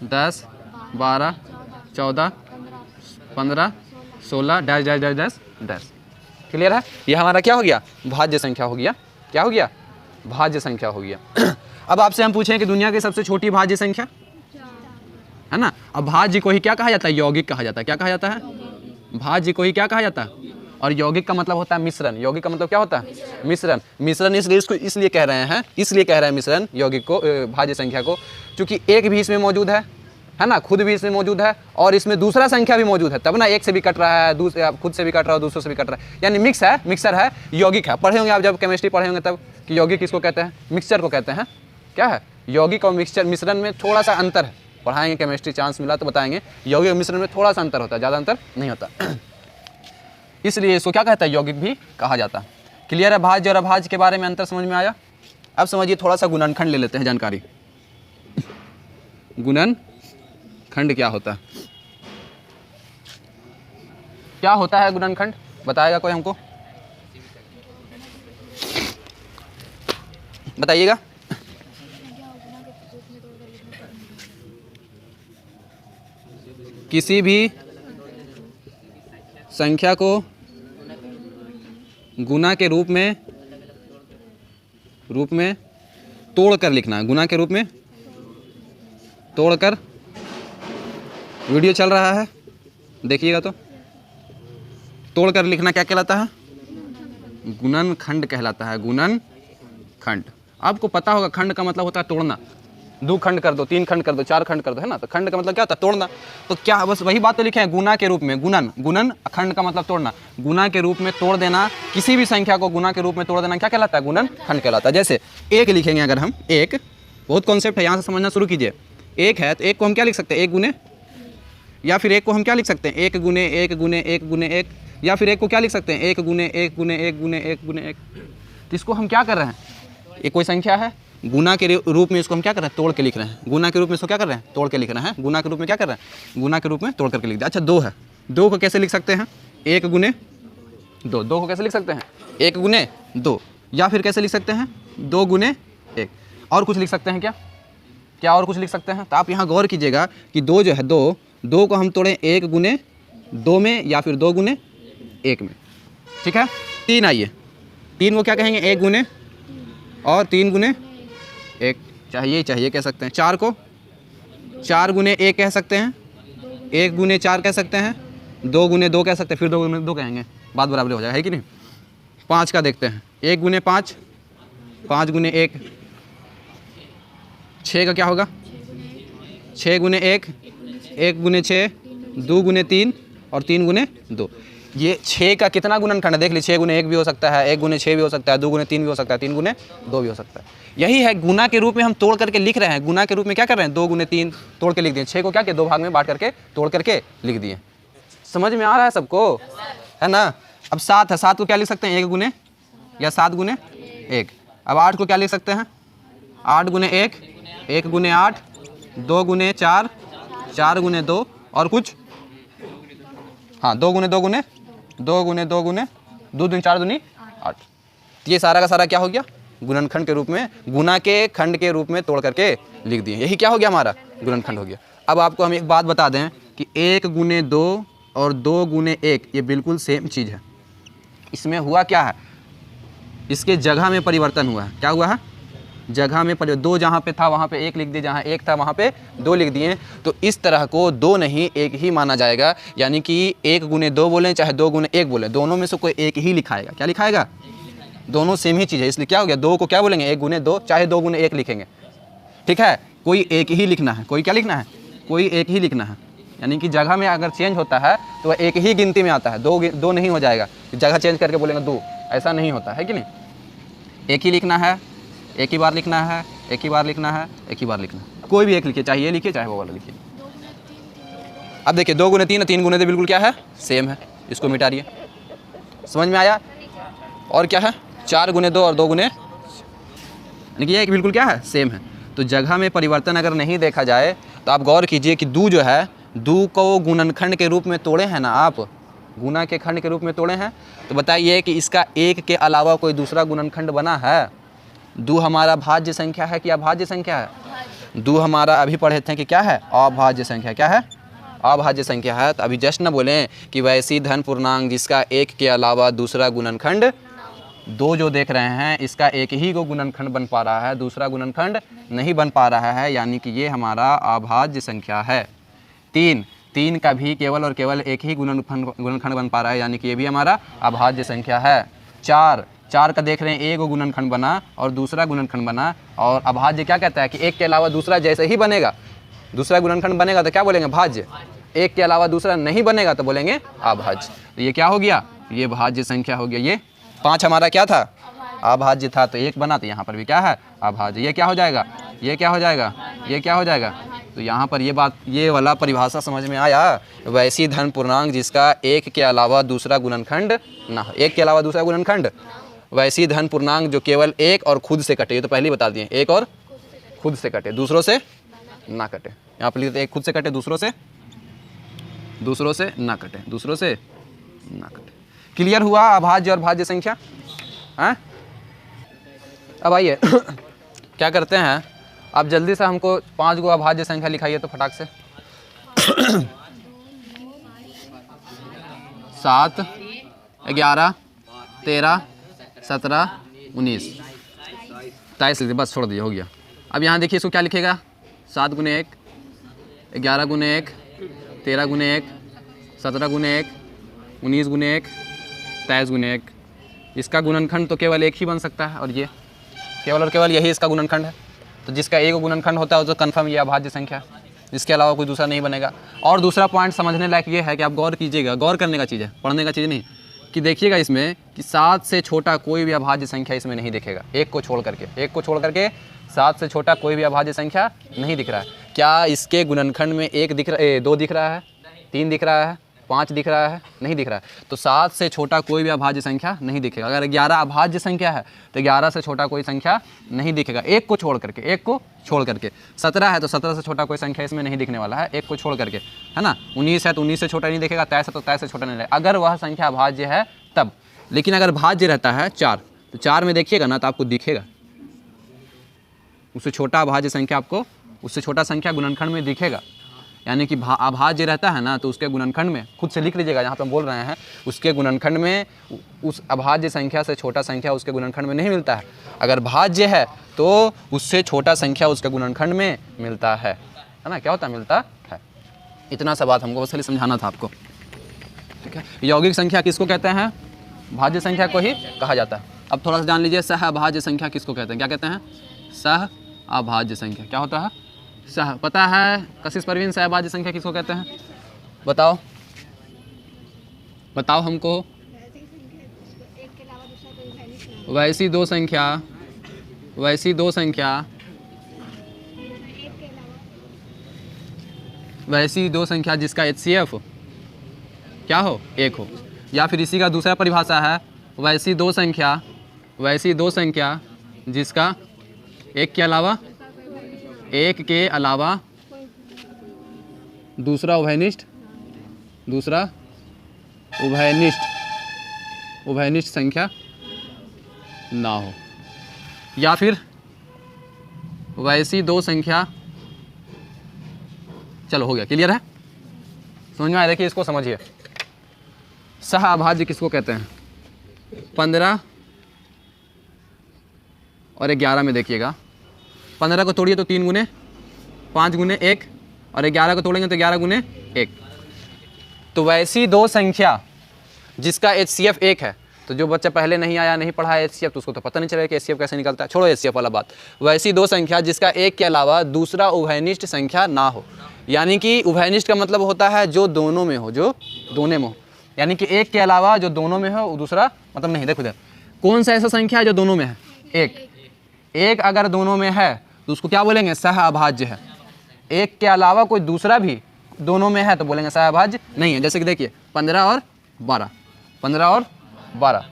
10, 12, 14, 15, 16 dash dash dash dash dash. Clear है? ये हमारा क्या हो गया? भाज्य संख्या हो गया। क्या हो गया? भाज्य संख्या हो गया। अब आपसे हम पूछें कि दुनिया की सबसे छोटी भाज्य संख्या है ना। अब भाज्य को ही क्या कहा जाता है? यौगिक कहा जाता है। क्या कहा जाता है? भाज्य को ही क्या कहा जाता है? और यौगिक का मतलब होता है मिश्रण। यौगिक का मतलब क्या होता है? मिश्रण। मिश्रण इसलिए इसको इसलिए कह रहे हैं मिश्रण यौगिक को, भाज्य संख्या को, क्योंकि एक भी इसमें मौजूद है ना, खुद भी इसमें मौजूद है और इसमें दूसरा संख्या भी मौजूद है, तब ना एक से भी कट रहा है, दूसरे खुद से भी कट रहा है, दूसरों से भी कट रहा है, यानी मिक्स है, मिक्सर है, यौगिक है। पढ़े होंगे आप जब केमिस्ट्री पढ़े होंगे तब कि यौगिक किसको कहते हैं? मिक्सचर को कहते हैं। क्या है? यौगिक और मिक्सचर मिश्रण में थोड़ा सा अंतर है। पढ़ाएंगे केमिस्ट्री, चांस मिला तो बताएंगे। यौगिक और मिश्रण में थोड़ा सा अंतर होता है, ज़्यादा अंतर नहीं होता, इसलिए इसको क्या कहता है? यौगिक भी कहा जाता है। क्लियर है? भाज्य और अभाज्य के बारे में अंतर समझ में आया? अब समझिए थोड़ा सा गुणनखंड ले लेते हैं जानकारी। गुणनखंड क्या होता है? क्या होता है गुणनखंड? बताएगा कोई हमको? बताइएगा। किसी भी संख्या को गुना के रूप में तोड़कर लिखना है। गुना के रूप में तोड़कर, वीडियो चल रहा है देखिएगा तो, तोड़कर लिखना क्या कहलाता है? गुणनखंड कहलाता है। गुणनखंड। आपको पता होगा खंड का मतलब होता है तोड़ना। 2 खंड कर दो, 3 खंड कर दो, 4 खंड कर दो, है ना। तो खंड का मतलब क्या होता है? तोड़ना। तो क्या बस वही बात तो लिखे हैं, गुना के रूप में। गुणन खंड का मतलब तोड़ना। गुना के रूप में तोड़ देना, किसी भी संख्या को गुना के रूप में तोड़ देना क्या कहलाता है? गुणनखंड कहलाता है। जैसे एक लिखेंगे अगर हम, एक बहुत कॉन्सेप्ट है, यहाँ से समझना शुरू कीजिए। एक है तो एक को हम क्या लिख सकते हैं? एक गुने, या फिर एक को हम क्या लिख सकते हैं? एक गुने एक गुने एक गुने एक, या फिर एक को क्या लिख सकते हैं? एक गुने एक गुने एक गुने एक गुने एक। तो इसको हम क्या कर रहे हैं? ये कोई संख्या है, गुना के रूप में इसको हम क्या कर रहे हैं? तोड़ के लिख रहे हैं। गुना के रूप में इसको क्या कर रहे हैं? तोड़ के लिख रहे हैं। गुना के रूप में क्या कर रहे हैं? गुना के रूप में तोड़ करके लिख दिया। अच्छा 2 है, 2 को कैसे लिख सकते हैं? 1 गुने 2। 2 को कैसे लिख सकते हैं? 1 गुने 2। या फिर कैसे लिख सकते हैं? 2 गुने 1। और कुछ लिख सकते हैं क्या? क्या और कुछ लिख सकते हैं? तो आप यहाँ गौर कीजिएगा कि 2 जो है, 2 को हम तोड़ें 1 गुने 2 में या फिर 2 गुने 1 में। ठीक है। 3 आइए, 3 को क्या कहेंगे? 1 गुने और 3 गुने 1, चाहिए कह सकते हैं। 4 को 4 गुने 1 कह सकते हैं, 1 गुने 4 कह सकते हैं, 2 गुने 2 कह सकते हैं, फिर 2 गुने 2 कहेंगे, बात बराबर हो जाएगा, है कि नहीं। 5 का देखते हैं, 1 गुने 5, 5 गुने 1। 6 का क्या होगा? 6 गुने 1, 1 गुने 6, 2 गुने 3 और 3 गुने 2। ये 6 का कितना गुणनखंड है देख लीजिए। 6 गुने 1 भी हो सकता है, 1 गुने 6 भी हो सकता है, 2 गुने 3 भी हो सकता है, 3 गुने 2 भी हो सकता है। यही है, गुना के रूप में हम तोड़ करके लिख रहे हैं। गुना के रूप में क्या कर रहे हैं? 2 गुने 3 तोड़ के लिख दिए। 6 को क्या किया? 2 भाग में बांट करके तोड़ करके लिख दिए। समझ में आ रहा है सबको, है ना। अब 7 है, 7 को क्या लिख सकते हैं? 1 गुने या 7 गुने 1। अब 8 को क्या लिख सकते हैं? 8 गुने 1, 1 गुने 8, 2 गुने 4, 4 गुने 2 और कुछ, हाँ 2 गुने 2 गुने 2 गुने 2 गुने 2 दूनी 4 दूनी 8। ये सारा का सारा क्या हो गया? गुणनखंड के रूप में, गुना के खंड के रूप में तोड़ करके लिख दिए। यही क्या हो गया? हमारा गुणनखंड हो गया। अब आपको हम एक बात बता दें कि 1 गुने 2 और 2 गुने 1 ये बिल्कुल सेम चीज़ है। इसमें हुआ क्या है? इसके जगह में परिवर्तन हुआ है। क्या हुआ है? जगह में परिवर्तन। 2 जहाँ पे था वहाँ पे 1 लिख दिए, जहाँ 1 था वहाँ पे 2 लिख दिए। तो इस तरह को 2 नहीं 1 ही माना जाएगा। यानी कि 1 गुने 2 बोलें चाहे 2 गुने 1 बोलें, दोनों में से कोई एक ही लिखाएगा। क्या लिखाएगा? दोनों सेम ही चीज़ है, इसलिए क्या हो गया? 2 को क्या बोलेंगे? 1 गुने 2 चाहे 2 गुने 1 लिखेंगे। ठीक है, कोई एक ही लिखना है। कोई क्या लिखना है? कोई एक ही लिखना है। यानी कि जगह में अगर चेंज होता है तो वह एक ही गिनती में आता है, 2 नहीं हो जाएगा। जगह चेंज करके बोलेंगे 2, ऐसा नहीं होता है कि नहीं, एक ही लिखना है, एक ही बार लिखना है, एक ही बार लिखना है, एक ही बार लिखना है, कोई भी एक लिखिए, चाहे ये लिखिए चाहे वो वाला लिखिए। अब देखिए 2 गुने 3 3 गुने तो बिल्कुल क्या है, सेम है, इसको मिटा रहिए, समझ में आया। और क्या है 4 गुने 2 और 2 गुने, यानी कि ये बिल्कुल क्या है, सेम है। तो जगह में परिवर्तन अगर नहीं देखा जाए तो आप गौर कीजिए कि दू जो है, दू को गुणनखंड के रूप में तोड़े हैं ना आप, गुना के खंड के रूप में तोड़े हैं, तो बताइए कि इसका एक के अलावा कोई दूसरा गुणनखंड बना है? दू हमारा भाज्य संख्या है कि अभाज्य संख्या है? दू हमारा अभी पढ़े थे कि क्या है, अभाज्य संख्या। क्या है, अभाज्य संख्या है। तो अभी जस्ट न बोलें कि वैसी धन पूर्णांक जिसका एक के अलावा दूसरा गुणनखंड, दो जो देख रहे हैं इसका एक ही को गुणनखंड बन पा रहा है, दूसरा गुणनखंड नहीं बन पा रहा है, यानी कि ये हमारा अभाज्य संख्या है। 3 का भी केवल और केवल एक ही गुणनखंड बन पा रहा है, यानी कि ये भी हमारा अभाज्य संख्या है। 4 का देख रहे हैं एक गुणनखंड बना और दूसरा गुणनखंड बना, और अभाज्य क्या कहता है कि एक के अलावा दूसरा जैसे ही बनेगा, दूसरा गुणनखंड बनेगा तो क्या बोलेंगे, भाज्य। एक के अलावा दूसरा नहीं बनेगा तो बोलेंगे अभाज्य। तो ये क्या हो गया, ये भाज्य संख्या हो गया। ये 5 हमारा क्या था, अभाज्य था, तो 1 बना, तो यहाँ पर भी क्या है, अभाज्य। ये क्या हो जाएगा, ये क्या हो जाएगा, ये क्या हो जाएगा। तो यहाँ पर ये बात, ये वाला परिभाषा समझ में आया। वैसी धन पूर्णांक जिसका एक के अलावा दूसरा गुणनखंड ना हो, एक के अलावा दूसरा गुणनखंड, वैसी धन पूर्णांक जो केवल एक और खुद से कटे। ये तो पहले ही बता दिए, एक और खुद से कटे, दूसरों से ना कटे। यहाँ पर लिखते एक खुद से कटे, दूसरों से ना कटे, दूसरों से ना कटे। क्लियर हुआ अभाज्य और भाज्य संख्या हैं? अब आइए क्या करते हैं, अब जल्दी से हमको 5 गो अभाज्य संख्या लिखाइए तो फटाक से। 7, 11, 13, 17, 19, 23 लिख, बस छोड़ दिए, हो गया। अब यहाँ देखिए इसको क्या लिखेगा, 7 गुने 1, 11 गुने 1, 13 गुने 1, 17 गुने 1, 19 गुने 1, 23 गुने 1। इसका गुणनखंड तो केवल एक ही बन सकता है, और ये केवल और केवल यही इसका गुणनखंड है। तो जिसका एक गुणनखंड होता है तो कन्फर्म ये अभाज्य संख्या है, इसके अलावा कोई दूसरा नहीं बनेगा। और दूसरा पॉइंट समझने लायक ये है कि आप गौर कीजिएगा, गौर करने का चीज़ है, पढ़ने का चीज़ नहीं, कि देखिएगा इसमें कि 7 से छोटा कोई भी अभाज्य संख्या इसमें नहीं दिखेगा, एक को छोड़ करके 7 से छोटा कोई भी अभाज्य संख्या नहीं दिख रहा है। क्या इसके गुणनखंड में 1 दिख रहा है, 2 दिख रहा है, 3 दिख रहा है, 5 दिख रहा है, नहीं दिख रहा है। तो 7 से छोटा कोई भी अभाज्य संख्या नहीं दिखेगा। अगर 11 अभाज्य संख्या है तो 11 से छोटा कोई संख्या नहीं दिखेगा, एक को छोड़ करके। 17 है तो 17 से छोटा कोई संख्या इसमें नहीं दिखने वाला है, एक को छोड़ करके, है ना। 19 है तो 19 से छोटा नहीं दिखेगा, 23 है तो 23 से छोटा नहीं दिखेगा, अगर वह संख्या अभाज्य है तब। लेकिन अगर भाज्य रहता है 4, तो 4 में देखिएगा ना तो आपको दिखेगा, उससे छोटा अभाज्य संख्या आपको, उससे छोटा संख्या गुणनखंड में दिखेगा। यानी कि अभाज्य रहता है ना तो उसके गुणनखंड में, खुद से लिख लीजिएगा जहाँ पे हम बोल रहे हैं, उसके गुणनखंड में उस अभाज्य संख्या से छोटा संख्या उसके गुणनखंड में नहीं मिलता है। अगर भाज्य है तो उससे छोटा संख्या उसके गुणनखंड में मिलता है ना। क्या होता है, मिलता है। इतना सा बात हमको बस खाली समझाना था आपको, ठीक है। यौगिक संख्या किसको कहते हैं, भाज्य संख्या को ही कहा जाता है। अब थोड़ा सा जान लीजिए, सह अभाज्य संख्या किसको कहते हैं, क्या कहते हैं, सह अभाज्य संख्या। क्या होता है, सह। पता है कशिश परवीन, सह अभाज्य संख्या किसको कहते हैं, बताओ हमको। वैसी दो संख्या जिसका HCF क्या हो, 1 हो। या फिर इसी का दूसरा परिभाषा है, वैसी दो संख्या जिसका एक के अलावा दूसरा उभयनिष्ठ संख्या ना हो। या फिर वैसी दो संख्या, चलो हो गया, क्लियर है, समझ में आया। देखिए इसको समझिए, सह अभाज्य किसको कहते हैं, 15 और 11 में देखिएगा, 15 को तोड़िए तो 3 गुने 5 गुने 1, और 11 को तोड़ेंगे तो 11 गुने 1। तो वैसी दो संख्या जिसका HCF 1 है, तो जो बच्चा पहले नहीं आया, नहीं पढ़ा है HCF, तो उसको तो पता नहीं चलेगा कि HCF कैसे निकलता है, छोड़ो HCF वाला बात। वैसी दो संख्या जिसका एक के अलावा दूसरा उभयनिष्ठ संख्या ना हो। यानी कि उभयनिष्ठ का मतलब होता है जो दोनों में हो, यानी कि एक के अलावा जो दोनों में हो दूसरा मतलब नहीं। देखो कौन सा ऐसा संख्या है जो दोनों में है? एक अगर दोनों में है तो उसको क्या बोलेंगे? सहअभाज्य है। एक के अलावा कोई दूसरा भी दोनों में है तो बोलेंगे सहअभाज्य नहीं है। जैसे कि देखिए 15 और 12, 15 और 12।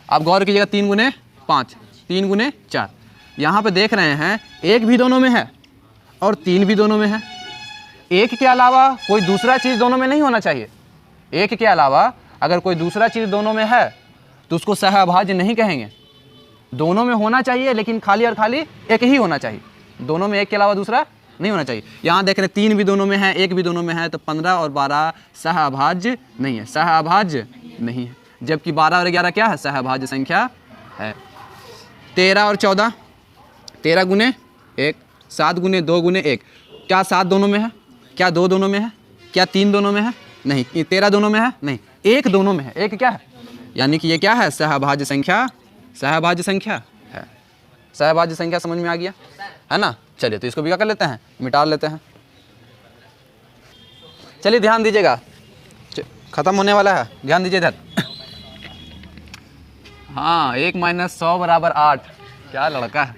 आप गौर कीजिएगा 3 गुने 5, 3 गुने 4। यहाँ पे देख रहे हैं एक भी दोनों में है और 3 भी दोनों में है। एक के अलावा कोई दूसरा चीज़ दोनों में नहीं होना चाहिए। एक के अलावा अगर कोई दूसरा चीज़ दोनों में है तो उसको सहअभाज्य नहीं कहेंगे। दोनों में होना चाहिए लेकिन खाली और खाली एक ही होना चाहिए। दोनों में एक के अलावा दूसरा नहीं होना चाहिए। यहाँ देख रहे 3 भी दोनों में है, 1 भी दोनों में है, तो 15 और 12 सहअभाज्य नहीं है, सहअभाज्य नहीं है। जबकि 12 और 11 क्या है? सहअभाज्य संख्या है। 13 और 14, 13 गुने 1, 7 गुने 2 गुने 1। क्या 7 दोनों में है? क्या 2 दोनों में है? क्या 3 दोनों में है? नहीं। 13 दोनों में है? नहीं। 1 दोनों में है। 1 क्या है? यानी कि ये क्या है? सहअभाज्य संख्या, सहअभाज्य संख्या है। सहअभाज्य संख्या समझ में आ गया है ना? चलिए तो इसको भी क्या कर लेते हैं? मिटा लेते हैं। चलिए ध्यान दीजिएगा, खत्म होने वाला है, ध्यान दीजिए इधर। हाँ, 1 - 100 = 8। क्या लड़का है।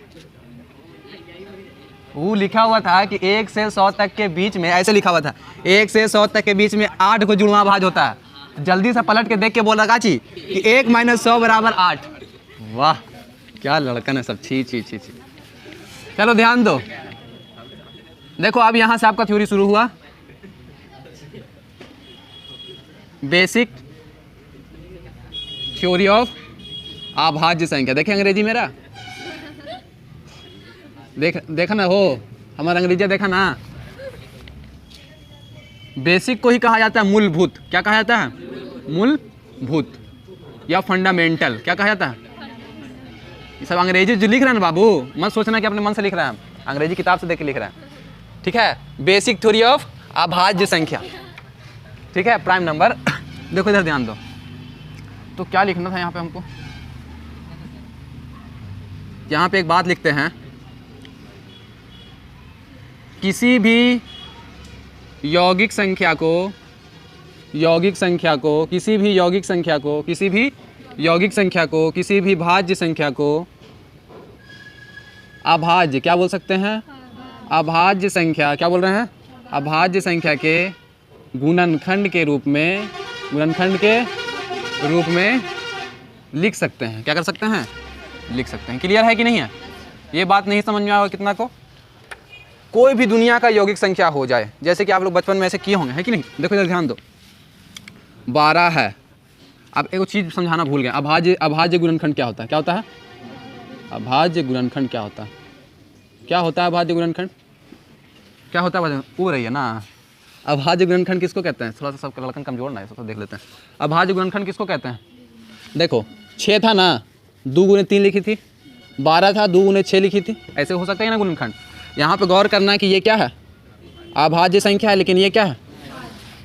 वो लिखा हुआ था कि 1 से 100 तक के बीच में, ऐसे लिखा हुआ था 1 से 100 तक के बीच में 8 को जुड़वां भाज होता है। जल्दी से पलट के देख के बोला काची कि 1 - 100 = 8। वाह क्या लड़कन है सब। छी छी छी छी। चलो ध्यान दो, देखो अब यहाँ से आपका थ्योरी शुरू हुआ। बेसिक थ्योरी ऑफ अभाज्य संख्या। देखें अंग्रेजी मेरा, देखा ना हो हमारा अंग्रेजी देखा ना। बेसिक को ही कहा जाता है मूलभूत। क्या कहा जाता है? मूलभूत या फंडामेंटल। क्या कहा जाता है? ये सब अंग्रेजी जो लिख रहे हैं ना बाबू, मत सोचना कि अपने मन से लिख रहे हैं, अंग्रेजी किताब से देख के लिख रहे हैं। ठीक है, बेसिक थ्योरी ऑफ अभाज्य संख्या। ठीक है, प्राइम नंबर। देखो इधर ध्यान दो, तो क्या लिखना था यहाँ पे हमको? यहाँ पे एक बात लिखते हैं, किसी भी यौगिक संख्या को, किसी भी यौगिक संख्या को, किसी भी भाज्य संख्या को अभाज्य, क्या बोल सकते हैं? अभाज्य संख्या। क्या बोल रहे हैं? अभाज्य संख्या के गुणनखंड के रूप में, लिख सकते हैं। क्या कर सकते हैं? लिख सकते हैं। क्लियर है कि नहीं है? ये बात नहीं समझ में आएगा कितना को? कोई भी दुनिया का यौगिक संख्या हो जाए, जैसे कि आप लोग बचपन में ऐसे किए होंगे, है कि नहीं? देखो इधर ध्यान दो, 12 है। अब एक चीज़ समझाना भूल गए, अभाज्य गुणनखंड क्या होता है? क्या होता है अभाज्य गुणनखंड? क्या होता है? क्या होता है अभाज्य गुणनखंड? क्या होता है? वो रही है ना। अभाज्य गुणनखंड किसको कहते हैं? थोड़ा सा सबका लड़कन कमजोर ना है, तो देख लेते हैं। अभाज्य गुणनखंड किसको कहते हैं? देखो 6 था ना, 2 गुने 3 लिखी थी। 12 था, 2 गुने 6 लिखी थी। ऐसे हो सकता है ना गुणनखंड। यहाँ पे गौर करना है कि ये क्या है? अभाज्य संख्या है, लेकिन ये क्या है?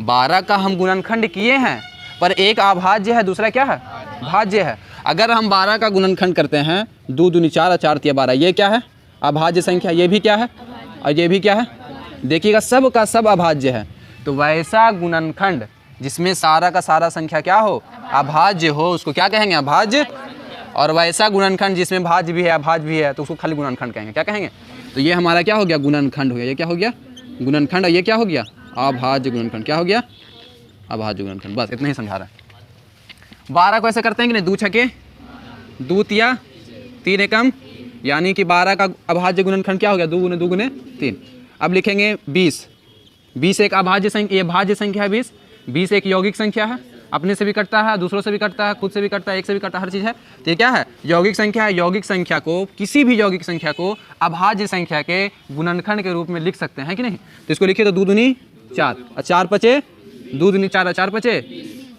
12 का हम गुणनखंड किए हैं, पर एक अभाज्य है, दूसरा क्या है? भाज्य है। अगर हम 12 का गुणनखंड करते हैं, 2 दूनी 4 और 4 तिया 12, ये क्या है? अभाज्य संख्या। ये भी क्या है? और ये भी क्या है? देखिएगा सब का सब अभाज्य है। तो वैसा गुणनखंड जिसमें सारा का सारा संख्या क्या हो? अभाज्य हो, उसको क्या कहेंगे? अभाज्य। और वैसा गुणनखंड जिसमें भाज्य भी है अभाज्य भी है, तो उसको खाली गुणनखंड कहेंगे। क्या कहेंगे? तो ये हमारा क्या हो गया? गुणनखंड हो गया। ये क्या हो गया? गुणनखंड। और ये क्या हो गया? अभाज्य गुणनखंड। क्या हो गया? अभाज्य गुणनखंड। बस इतना ही समझा रहा है। 12 को ऐसे करते हैं कि नहीं, 2 छके 2 तिया 3 एकम, यानी कि 12 का अभाज्य गुणनखंड क्या हो गया? 2 गुने 2 गुने 3। अब लिखेंगे 20। 20 एक अभाज्य संख्या, ये भाज्य संख्या है 20। 20 एक यौगिक संख्या है, अपने से भी कटता है, दूसरों से भी कटता है, खुद से भी कटता है, एक से भी कटता है, हर चीज़ है। तो ये क्या है? यौगिक संख्या है। यौगिक संख्या को, किसी भी यौगिक संख्या को अभाज्य संख्या के गुणनखंड के रूप में लिख सकते हैं, कि नहीं? तो इसको लिखिए तो 2 दूनी 4 और 4 पचे 2 दूनी 4 और 4 पचे,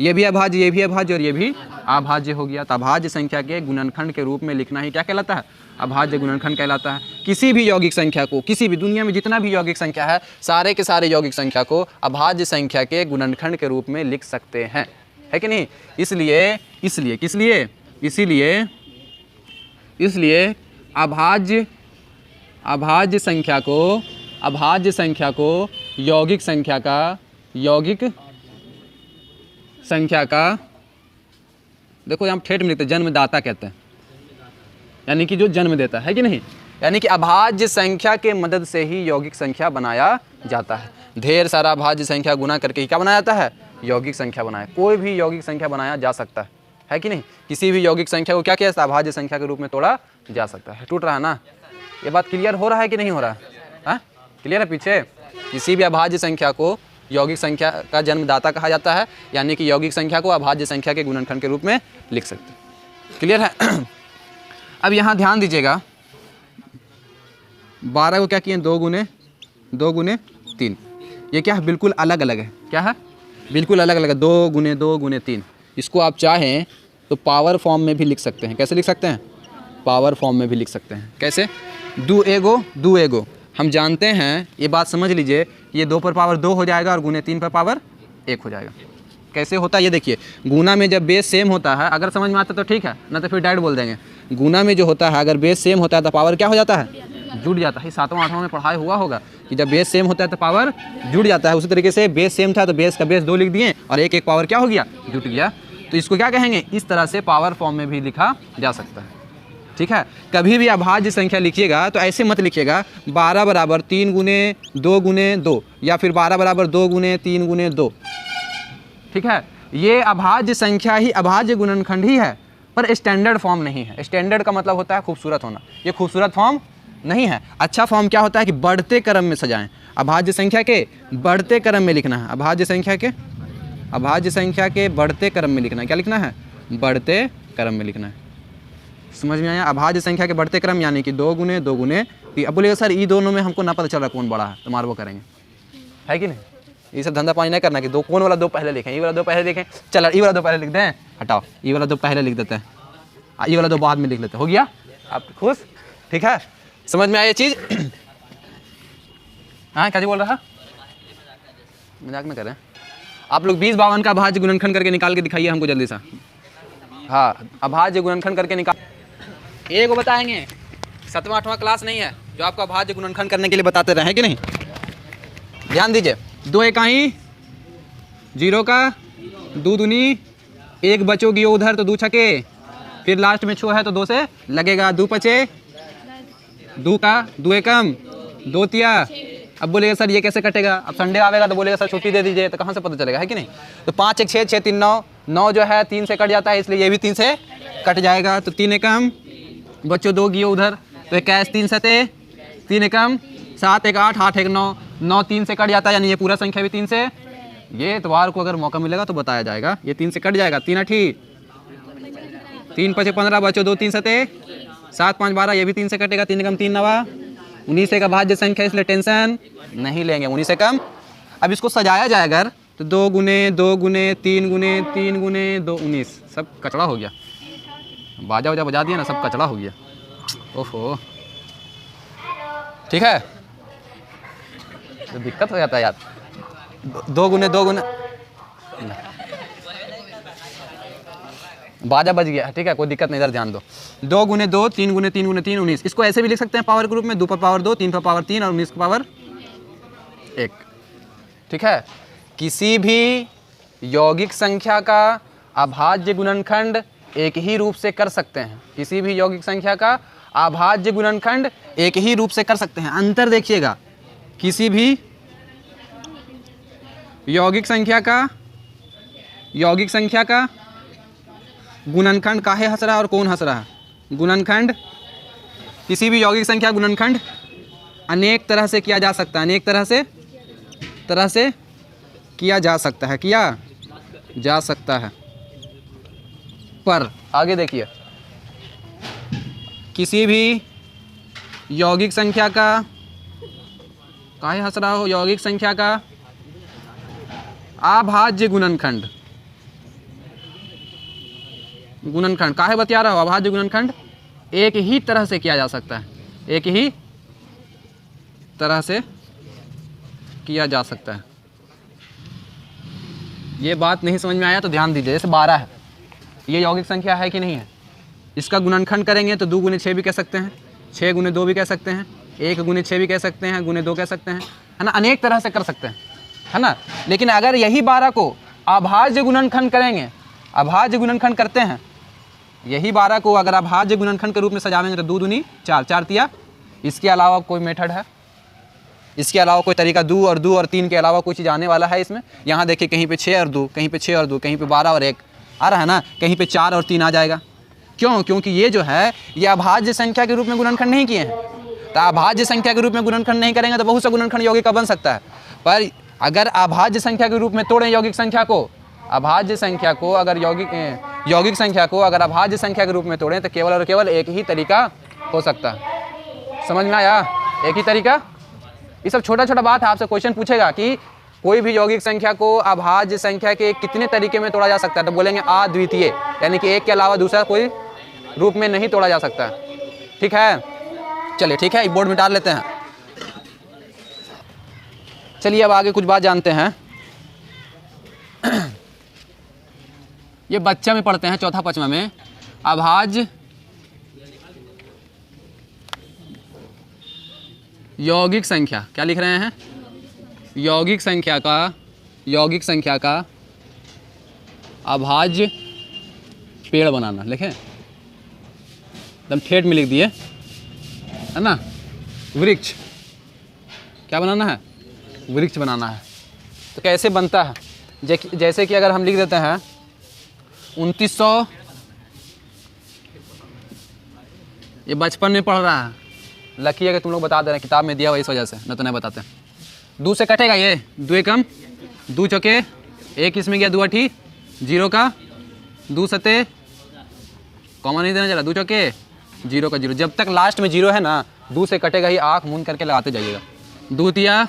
ये भी अभाज्य, ये भी अभाज्य और ये भी अभाज्य हो गया। तो अभाज्य संख्या के गुणनखंड के रूप में लिखना ही क्या कहलाता है? अभाज्य गुणनखंड कहलाता है। किसी भी यौगिक संख्या को, किसी भी दुनिया में जितना भी यौगिक संख्या है, सारे के सारे यौगिक संख्या को अभाज्य संख्या के गुणनखंड के रूप में लिख सकते हैं, है कि नहीं? इसलिए अभाज्य संख्या को यौगिक संख्या का देखो यहाँ ठेठ में लिखते हैं, जन्मदाता कहते हैं, यानी कि जो जन्म देता है कि नहीं। यानी कि अभाज्य संख्या के मदद से ही यौगिक संख्या बनाया जाता है। ढेर सारा अभाज्य संख्या गुना करके ही क्या बनाया जाता है, यौगिक संख्या बनाया। कोई भी यौगिक संख्या बनाया जा सकता है कि नहीं। किसी भी यौगिक संख्या को क्या किया जाता है, अभाज्य संख्या के रूप में तोड़ा जा सकता है। टूट रहा है ना, ये बात क्लियर हो रहा है कि नहीं हो रहा है, क्लियर है पीछे। किसी भी अभाज्य संख्या को यौगिक संख्या का जन्मदाता कहा जाता है, यानी कि यौगिक संख्या को अभाज्य संख्या के गुणनखंड के रूप में लिख सकते हैं। क्लियर है। अब यहाँ ध्यान दीजिएगा, 12 को क्या किए, 2 गुने 3। ये क्या है, बिल्कुल अलग अलग है। क्या है, बिल्कुल अलग अलग है, 2 गुने 3। इसको आप चाहें तो पावर फॉर्म में भी लिख सकते हैं। कैसे लिख सकते हैं, पावर फॉर्म में भी लिख सकते हैं। कैसे, दो एगो। हम जानते हैं, ये बात समझ लीजिए, ये 2 पर पावर 2 हो जाएगा और गुने 3 पर पावर 1 हो जाएगा। कैसे होता है ये देखिए, गुना में जब बेस सेम होता है, अगर समझ में आता तो ठीक है, ना तो फिर डायरेक्ट बोल देंगे। गुना में जो होता है, अगर बेस सेम होता है तो पावर क्या हो जाता है, जुड़ जाता है। 7वां 8वां में पढ़ाई हुआ होगा कि जब बेस सेम होता है तो पावर जुड़ जाता है। उसी तरीके से बेस सेम था तो बेस का बेस 2 लिख दिए और एक पावर क्या हो गया, जुट गया। तो इसको क्या कहेंगे, इस तरह से पावर फॉर्म में भी लिखा जा सकता है। ठीक है, कभी भी अभाज्य संख्या लिखिएगा तो ऐसे मत लिखिएगा 12 बराबर 3 गुने 2 या फिर 12 बराबर 2 गुने 3 गुने 2। ठीक है, ये अभाज्य संख्या ही, अभाज्य गुणनखंड ही है, पर स्टैंडर्ड फॉर्म नहीं है। स्टैंडर्ड का मतलब होता है खूबसूरत होना, ये खूबसूरत फॉर्म नहीं है। अच्छा फॉर्म क्या होता है कि बढ़ते क्रम में सजाएं। अभाज्य संख्या के बढ़ते क्रम में लिखना है, अभाज्य संख्या के बढ़ते क्रम में लिखना है। क्या लिखना है, बढ़ते क्रम में लिखना है। समझ में आया, अभाज्य संख्या के बढ़ते क्रम, यानी कि 2 गुने 3। अब बोलेगा सर ये दोनों में हमको ना पता चल रहा कौन बड़ा है, तो मार वो करेंगे, है कि नहीं। ये सब धंधा पानी नहीं करना कि कौन वाला 2 पहले लिखें, ये वाला 2 पहले लिखें, चलो ये वाला 2 पहले लिख दें, हटाओ ये वाला 2 पहले लिख देते हैं, ये वाला 2 बाद में लिख लेते हैं, हो गया आप खुश। ठीक है, समझ में आया ये चीज़। हाँ क्या जी बोल रहा, मजाक में कर रहे हैं आप लोग। 20-52 का अभाज्य गुणनखंड करके निकाल के दिखाइए हमको जल्दी सा। हाँ, अभाज्य गुणनखंड करके निकाल, एक को बताएंगे। 7वां 8वां क्लास नहीं है जो आपको अभाज्य गुणनखंड करने के लिए बताते रहे कि नहीं। ध्यान दीजिए, 2 एकाई 0 का 2 दूनी 1 बचोगी उधर तो 2 छके, फिर लास्ट में 6 है तो 2 से लगेगा, 2 पचे 2 का 2 एकम 2 तिया। अब बोलेगा सर ये कैसे कटेगा, अब संडे आवेगा तो बोलेगा सर छुट्टी दे दीजिए, तो कहाँ से पता चलेगा, है कि नहीं। तो 5 1 6 6 3 9, 9 जो है 3 से कट जाता है, इसलिए ये भी 3 से कट जाएगा। तो 3 एकम बच्चों 2 गियो उधर, तो 21 3 सते 3 एकम 7 1 8 8 1 9, 9 3 से कट जाता है, यानी ये पूरा संख्या भी 3 से। ये इतवार को अगर मौका मिलेगा तो बताया जाएगा, ये 3 से कट जाएगा। 3 8 3 5 15 बच्चों 2 3 सते 7 5 12, ये भी 3 से कटेगा। 3 एकम 3 9, 19 एक अभाज्य संख्या, इसलिए टेंशन नहीं लेंगे, 19 से कम। अब इसको सजाया जाए अगर तो 2 गुने 3 गुने 3 गुने 2 19, सब कचड़ा हो गया। बाजा वजा बजा दिया ना, सब कचड़ा हो गया। ओहो, ठीक है, तो दिक्कत हो जाता है यार। 2 गुने बाजा बज गया, ठीक है, कोई दिक्कत नहीं, इधर ध्यान दो। 2 गुने 2 3 गुने 3 गुने 3 19। इसको ऐसे भी लिख सकते हैं पावर के रूप में, 2 पर पावर 2, 3 पर पावर 3 और 19 पर पावर 1। ठीक है, किसी भी यौगिक संख्या का अभाज्य गुणनखंड एक ही रूप से कर सकते हैं। किसी भी यौगिक संख्या का अभाज्य गुणनखंड एक ही रूप से कर सकते हैं। अंतर देखिएगा, किसी भी यौगिक संख्या का गुणनखंड काहे हंस रहा है और कौन हंस रहा है। गुणनखंड, किसी भी यौगिक संख्या गुणनखंड अनेक तरह से किया जा सकता है, अनेक तरह से किया जा सकता है, पर आगे देखिए, किसी भी यौगिक संख्या का, काहे हंस रहा हो, यौगिक संख्या का अभाज्य गुणनखंड काहे बतिया रहा हो, अभाज्य गुणनखंड एक ही तरह से किया जा सकता है, एक ही तरह से किया जा सकता है। ये बात नहीं समझ में आया तो ध्यान दीजिए। जैसे 12 है, ये यौगिक संख्या है कि नहीं है, इसका गुणनखंड करेंगे तो 2 गुने 6 भी कह सकते हैं, 6 गुने 2 भी कह सकते हैं, 1 गुने 6 भी कह सकते हैं, गुने 2 कह सकते हैं, है ना, अनेक तरह से कर सकते हैं, है ना। लेकिन अगर यही 12 को अभाज्य गुणनखंड करेंगे, अभाज्य गुणनखंड करते हैं यही 12 को अगर आप भाज्य गुणनखंड के रूप में सजावेंगे तो 2 दूनी 4, 4 तिया। इसके अलावा कोई मेथड है, इसके अलावा कोई तरीका 2 और 3 के अलावा कोई चीज़ आने वाला है इसमें? यहाँ देखिए कहीं पे 6 और 2, कहीं पे 6 और 2, कहीं पे 12 और 1 आ रहा है ना, कहीं पे 4 और 3 आ जाएगा। क्यों? क्योंकि ये जो है ये अभाज्य संख्या के रूप में गुणनखंड नहीं किए हैं। तो अभाज्य संख्या के रूप में गुणनखंड नहीं करेंगे तो बहुत सा गुणनखंड यौगिक का बन सकता है। पर अगर अभाज्य संख्या के रूप में तोड़ें यौगिक संख्या को, अभाज्य संख्या को अगर यौगिक संख्या को अगर अभाज्य संख्या के रूप में तोड़ें तो केवल और केवल एक ही तरीका हो सकता है। समझ में आया? एक ही तरीका। ये सब छोटा छोटा बात है, आपसे क्वेश्चन पूछेगा कि कोई भी यौगिक संख्या को अभाज्य संख्या के कितने तरीके में तोड़ा जा सकता है, तो बोलेंगे अद्वितीय, यानी कि एक के अलावा दूसरा कोई रूप में नहीं तोड़ा जा सकता है। ठीक है, चलिए ठीक है, बोर्ड में डाल लेते हैं। चलिए अब आगे कुछ बात जानते हैं। ये बच्चा में पढ़ते हैं, चौथा पांचवा में, अभाज्य यौगिक संख्या, क्या लिख रहे हैं? यौगिक संख्या का अभाज्य पेड़ बनाना। लिखें, एकदम ठेठ में लिख दिए, है ना। वृक्ष, क्या बनाना है? वृक्ष बनाना है। तो कैसे बनता है? जैसे कि अगर हम लिख देते हैं 2900, ये बचपन में पढ़ रहा है, लकी है कि तुम लोग बता दे रहे हैं, किताब में दिया हुआ इस वजह से, न तो नहीं बताते। 2 से कटेगा ये, 2 एकम 2 चौके 1, इसमें गया 2 अठी 0 का 2 सते, कॉमन नहीं देना, चला 2 चौके 0 का 0। जब तक लास्ट में 0 है ना, 2 से कटेगा ही, आँख मूंद करके लगाते जाइएगा। 2 तिया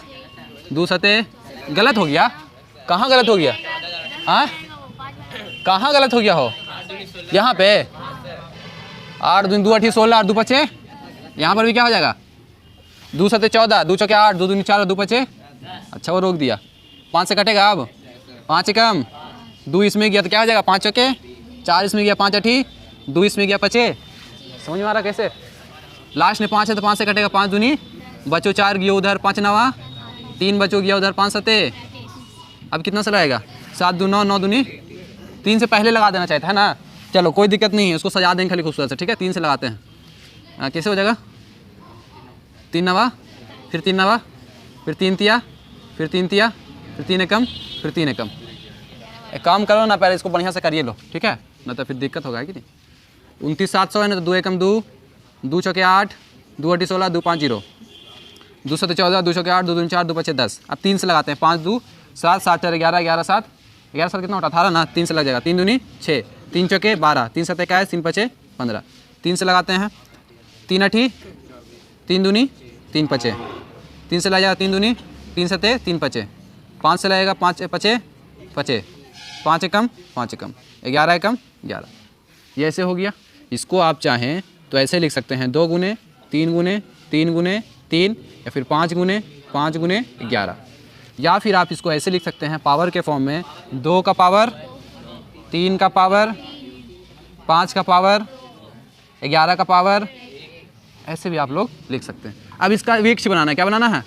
2 सते, गलत हो गया। कहाँ गलत हो गया? हाँ, कहाँ गलत हो गया हो? यहाँ पे 8 दूनी 2 अठी 16 और 2 पचे, यहाँ पर भी क्या हो जाएगा? 2 सते 14, 2 चौके 8, 2 दूनी 4 और 2 पचे। अच्छा वो रोक दिया। 5 से कटेगा, अब 5 एकम 2 इसमें गया तो क्या हो जाएगा? 5 चौके 4, इसमें गया 5 अठी 2, इसमें गया पचे। समझ में आ रहा कैसे? लास्ट में 5 है तो 5 से कटेगा, 5 दूनी बचो 4 गया उधर, 5 नवा 3 बचो गया उधर, 5 सते, अब कितना से लगाएगा? 7 2 9, 9 दूनी 3 से पहले लगा देना चाहता है ना। चलो कोई दिक्कत नहीं है, उसको सजा देंगे खाली खूबसूरत से। ठीक है, 3 से लगाते हैं। कैसे हो जाएगा? 3 नवा, फिर 3 नवा, फिर 3 तिया, फिर 3 तिया, फिर 3 एकम, फिर 3 एकम। एक काम करो ना, पहले इसको बढ़िया से करिए लो, ठीक है, ना तो फिर दिक्कत होगा कि नहीं। 29 700 है ना, तो 2 एकम 2, 2 चौके 8, 2 अठी 16, 2 5 0, 2 सते 14, 2 चौके 8, 2 दूनी 4, 2 पचे 10। अब 3 से लगाते हैं, 5 2 7, 7 4 11, 11 7, 11 7 कितना होता? 18 ना, 3 से लग जाएगा। 3 दूनी 6, 3 चौके 12, 3 सते 21, 3 पचे 15। 3 से लगाते हैं, 3 अठी 3 दूनी 3 पचे, 3 से लग जाएगा 3 दूनी 3 सते 3 पचे, 5 से लगेगा 5 पचे पचे, 5 एकम 5 एकम, 11 एकम 11। ये ऐसे हो गया। इसको आप चाहें तो ऐसे लिख सकते हैं, 2 गुने 3 गुने 3 गुने 3, या फिर 5 गुने 5 गुने 11, या फिर आप इसको ऐसे लिख सकते हैं पावर के फॉर्म में, 2 का पावर 3 का पावर 5 का पावर 11 का पावर, ऐसे भी आप लोग लिख सकते हैं। अब इसका वृक्ष बनाना है। क्या बनाना है?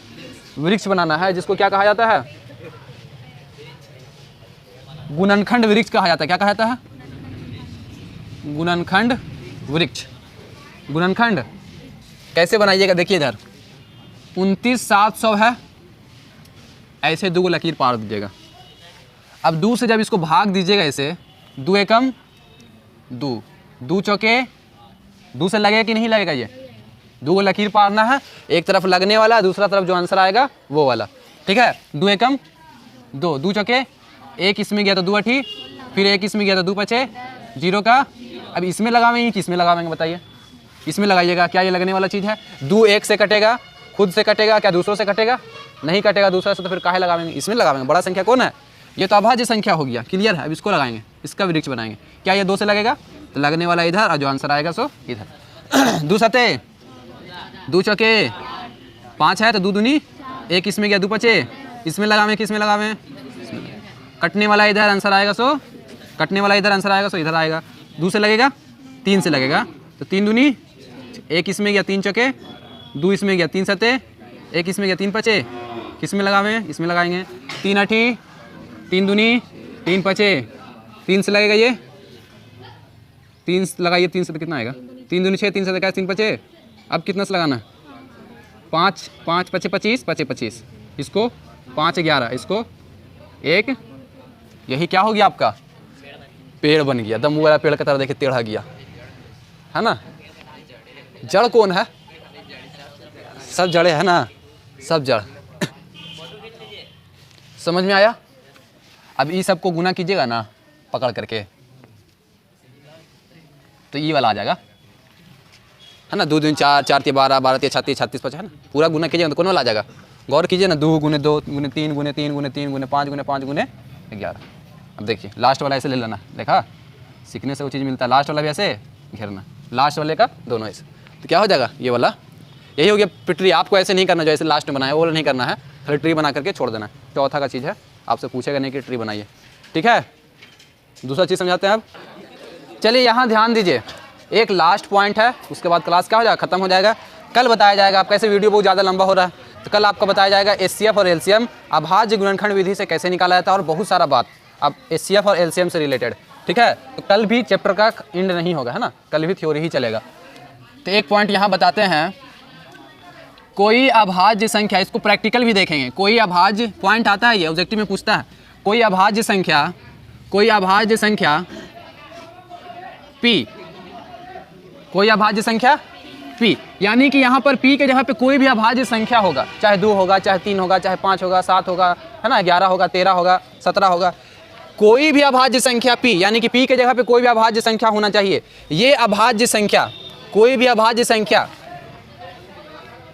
वृक्ष बनाना है, जिसको क्या कहा जाता है? गुणनखंड वृक्ष कहा जाता है। क्या कहा जाता है? गुणनखंड वृक्ष। गुणनखंड कैसे बनाइएगा? देखिए इधर 29 700 है, ऐसे 2 लकीर पार दीजिएगा। अब 2 से जब इसको भाग दीजिएगा ऐसे, 2 एकम 2, 2 चौके 2 से लगेगा कि नहीं लगेगा? ये 2 लकीर पारना है, एक तरफ लगने वाला, दूसरा तरफ जो आंसर आएगा वो वाला। ठीक है, 2 एकम 2, 2 चौके 1, इसमें गया तो 2 अठी, फिर 1 इसमें गया तो 2 पचे 0 का। अब इसमें लगावेंगे, किसमें लगावेंगे बताइए? इसमें लगाइएगा। क्या ये लगने वाला चीज़ है? 2 1 से कटेगा, खुद से कटेगा, क्या दूसरों से कटेगा? नहीं कटेगा दूसरा से, तो फिर काहे लगावेंगे? इसमें लगावेंगे। बड़ा संख्या कौन है? ये तो अभाज्य संख्या हो गया, क्लियर है। अब इसको लगाएंगे, इसका वृक्ष बनाएंगे। क्या ये 2 से लगेगा? तो लगने वाला इधर, और जो आंसर आएगा सो इधर। 2 सते 2 चौके 5 है तो 2 दूनी 1, इसमें गया 2 पचे, इसमें लगावें, किसमें लगावें? कटने वाला इधर, आंसर आएगा सो कटने वाला इधर, आंसर आएगा सो इधर आएगा। 2 से लगेगा, 3 से लगेगा, तो 3 दूनी 1, इसमें गया 3 चौके, 2 इसमें गया 3 सते, 1 इसमें गया 3 पचे, किसमें लगावें? इसमें लगाएंगे। 3 अठी 3 दूनी 3 पचे, 3 से लगेगा ये 3 लगाइए, 3 से तो कितना आएगा, 3 दूनी 6, 3 से क्या 3 पचे, अब कितना से लगाना है 5, 5 पचे 25, पचे 25, इसको 5 11, इसको 1, यही क्या हो गया आपका पेड़ बन गया। दम वाला पेड़ की तरह देखिए टेढ़ा गया है ना। जड़ कौन है, सब जड़े है ना, सब जड़। समझ में आया। अब ई सबको गुना कीजिएगा ना पकड़ करके तो ये वाला आ जाएगा है ना। 2 दूनी 4, 4 3 12, 12 3 36, 36 5 है ना। पूरा गुना कीजिएगा तो कौन वाला आ जाएगा, गौर कीजिए ना। 2 गुने 2 गुने 3 गुने 3 गुने 3 गुने 5 गुने 5 गुने 11। अब देखिए लास्ट वाला ऐसे ले लेना, देखा सीखने से वो चीज़ मिलता है। लास्ट वाला भी ऐसे घेरना, लास्ट वाले का दोनों ऐसे, तो क्या हो जाएगा ये वाला, यही हो गया ट्री। आपको ऐसे नहीं करना जो ऐसे लास्ट में बनाया वो नहीं करना है, खाली ट्री बना करके छोड़ देना है। चौथा का चीज़ है, आपसे पूछेगा नहीं कि ट्री बनाइए, ठीक है। दूसरा चीज़ समझाते हैं अब। चलिए यहाँ ध्यान दीजिए, एक लास्ट पॉइंट है, उसके बाद क्लास क्या हो जाएगा, खत्म हो जाएगा। कल बताया जाएगा, आप कैसे वीडियो बहुत ज़्यादा लंबा हो रहा है तो कल आपको बताया जाएगा HCF और LCM अभाज्य गुणनखंड विधि से कैसे निकाला जाता है, और बहुत सारा बात अब HCF और LCM से रिलेटेड, ठीक है। तो कल भी चैप्टर का एंड नहीं होगा है ना, कल भी थ्योरी ही चलेगा। तो एक पॉइंट यहाँ बताते हैं, कोई अभाज्य संख्या, इसको प्रैक्टिकल भी देखेंगे। कोई अभाज्य पॉइंट आता है, ये ऑब्जेक्टिव में पूछता है, कोई अभाज्य संख्या, कोई अभाज्य संख्या P, कोई अभाज्य संख्या P, यानी कि यहाँ पर P के जगह पे कोई भी अभाज्य संख्या होगा, चाहे 2 होगा, चाहे 3 होगा, चाहे 5 होगा, 7 होगा, है ना, 11 होगा, 13 होगा, 17 होगा, कोई भी अभाज्य संख्या P, यानी कि P के जगह पे कोई भी अभाज्य संख्या होना चाहिए। ये अभाज्य संख्या, कोई भी अभाज्य संख्या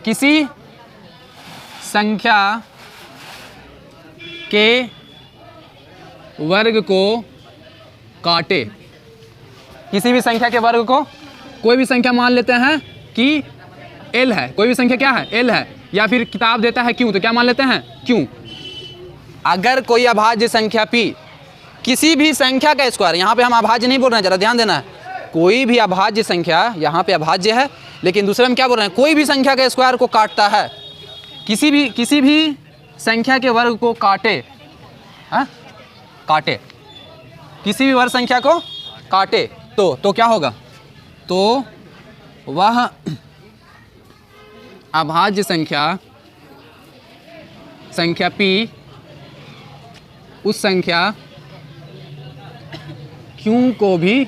किसी संख्या के वर्ग को काटे, किसी भी संख्या के वर्ग को, कोई भी संख्या मान लेते हैं कि L है, कोई भी संख्या क्या है L है, या फिर किताब देता है Q, तो क्या मान लेते हैं Q। अगर कोई अभाज्य संख्या P किसी भी संख्या का स्क्वायर, यहाँ पे हम अभाज्य नहीं बोल रहे हैं, जरा ध्यान देना है, कोई भी अभाज्य संख्या, यहाँ पे अभाज्य है लेकिन दूसरे में क्या बोल रहे हैं, कोई भी संख्या के स्क्वायर को काटता है, किसी भी संख्या के वर्ग को काटे, हाँ काटे, किसी भी वर्ग संख्या को काटे, तो क्या होगा, तो वह अभाज्य संख्या P उस संख्या Q को भी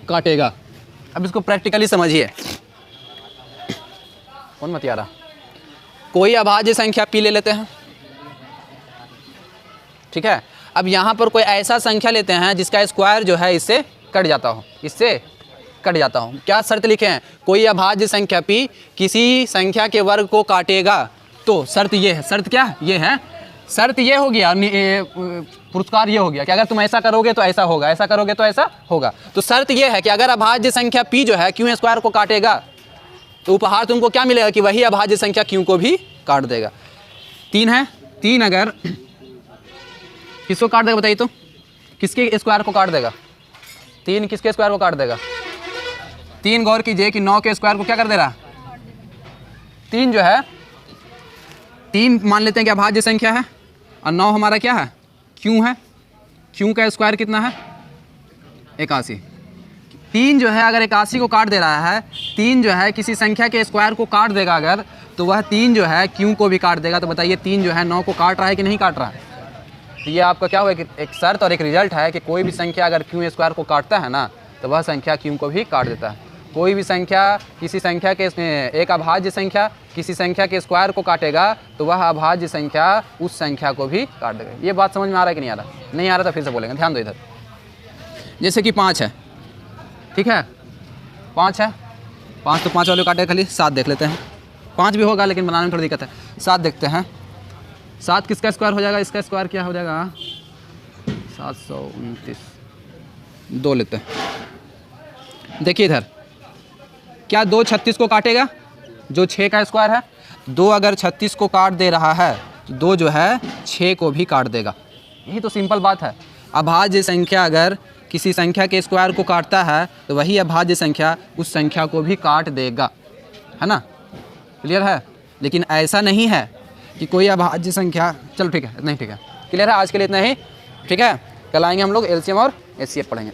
काटेगा। अब इसको प्रैक्टिकली समझिए, कौन मत यारा, कोई अभाज्य संख्या P ले लेते हैं, ठीक है। अब यहाँ पर कोई ऐसा संख्या लेते हैं जिसका स्क्वायर जो है इससे कट जाता हो, इससे कट जाता हो। क्या शर्त लिखे हैं, कोई अभाज्य संख्या P किसी संख्या के वर्ग को काटेगा, तो शर्त ये है, शर्त क्या ये है, शर्त ये हो गया, पुरस्कार ये हो गया कि अगर तुम ऐसा करोगे तो ऐसा होगा, ऐसा करोगे तो ऐसा होगा। तो शर्त ये है कि अगर अभाज्य संख्या P जो है Q स्क्वायर को काटेगा तो उपहार तुमको क्या मिलेगा कि वही अभाज्य संख्या Q को भी काट देगा। 3 है, 3 अगर किसको काट देगा बताइए, तो किसके स्क्वायर को काट देगा, 3 किसके स्क्वायर को काट देगा, 3 गौर कीजिए कि 9 के स्क्वायर को क्या कर दे रहा, 3 जो है 3 मान लेते हैं कि अभाज्य संख्या है, और 9 हमारा क्या है Q है, Q का स्क्वायर कितना है 81। 3 जो है अगर 81 को काट दे रहा है, 3 जो है किसी संख्या के स्क्वायर को काट देगा अगर, तो वह 3 जो है Q को भी काट देगा। तो बताइए 3 जो है 9 को काट रहा है कि नहीं काट रहा है। तो ये आपका क्या हुआ कि एक शर्त और एक रिजल्ट है कि कोई भी संख्या अगर Q स्क्वायर को काटता है ना तो वह संख्या Q को भी काट देता है। कोई भी संख्या किसी संख्या के, एक अभाज्य संख्या किसी संख्या के स्क्वायर को काटेगा तो वह अभाज्य संख्या उस संख्या को भी काट देगा। ये बात समझ में आ रहा है कि नहीं आ रहा, नहीं आ रहा तो फिर से बोलेंगे, ध्यान दो इधर। जैसे कि 5 है, ठीक है 5 है, 5 तो 5 वाले काटे, खाली 7 देख लेते हैं, 5 भी होगा लेकिन बनाने में थोड़ी दिक्कत है। 7 देखते हैं, 7 किसका स्क्वायर हो जाएगा, इसका स्क्वायर क्या हो जाएगा 729, 2 लेते हैं। देखिए इधर क्या 2 36 को काटेगा, जो 6 का स्क्वायर है, 2 अगर 36 को काट दे रहा है तो 2 जो है 6 को भी काट देगा। यही तो सिंपल बात है। अभाज्य संख्या अगर किसी संख्या के स्क्वायर को काटता है तो वही अभाज्य संख्या उस संख्या को भी काट देगा, है ना, क्लियर है। लेकिन ऐसा नहीं है कि कोई अभाज्य संख्या, चलो ठीक है इतना ही, ठीक है क्लियर है, आज के लिए इतना ही, ठीक है। कल आएंगे हम लोग एलसीएम और एचसीएफ पढ़ेंगे।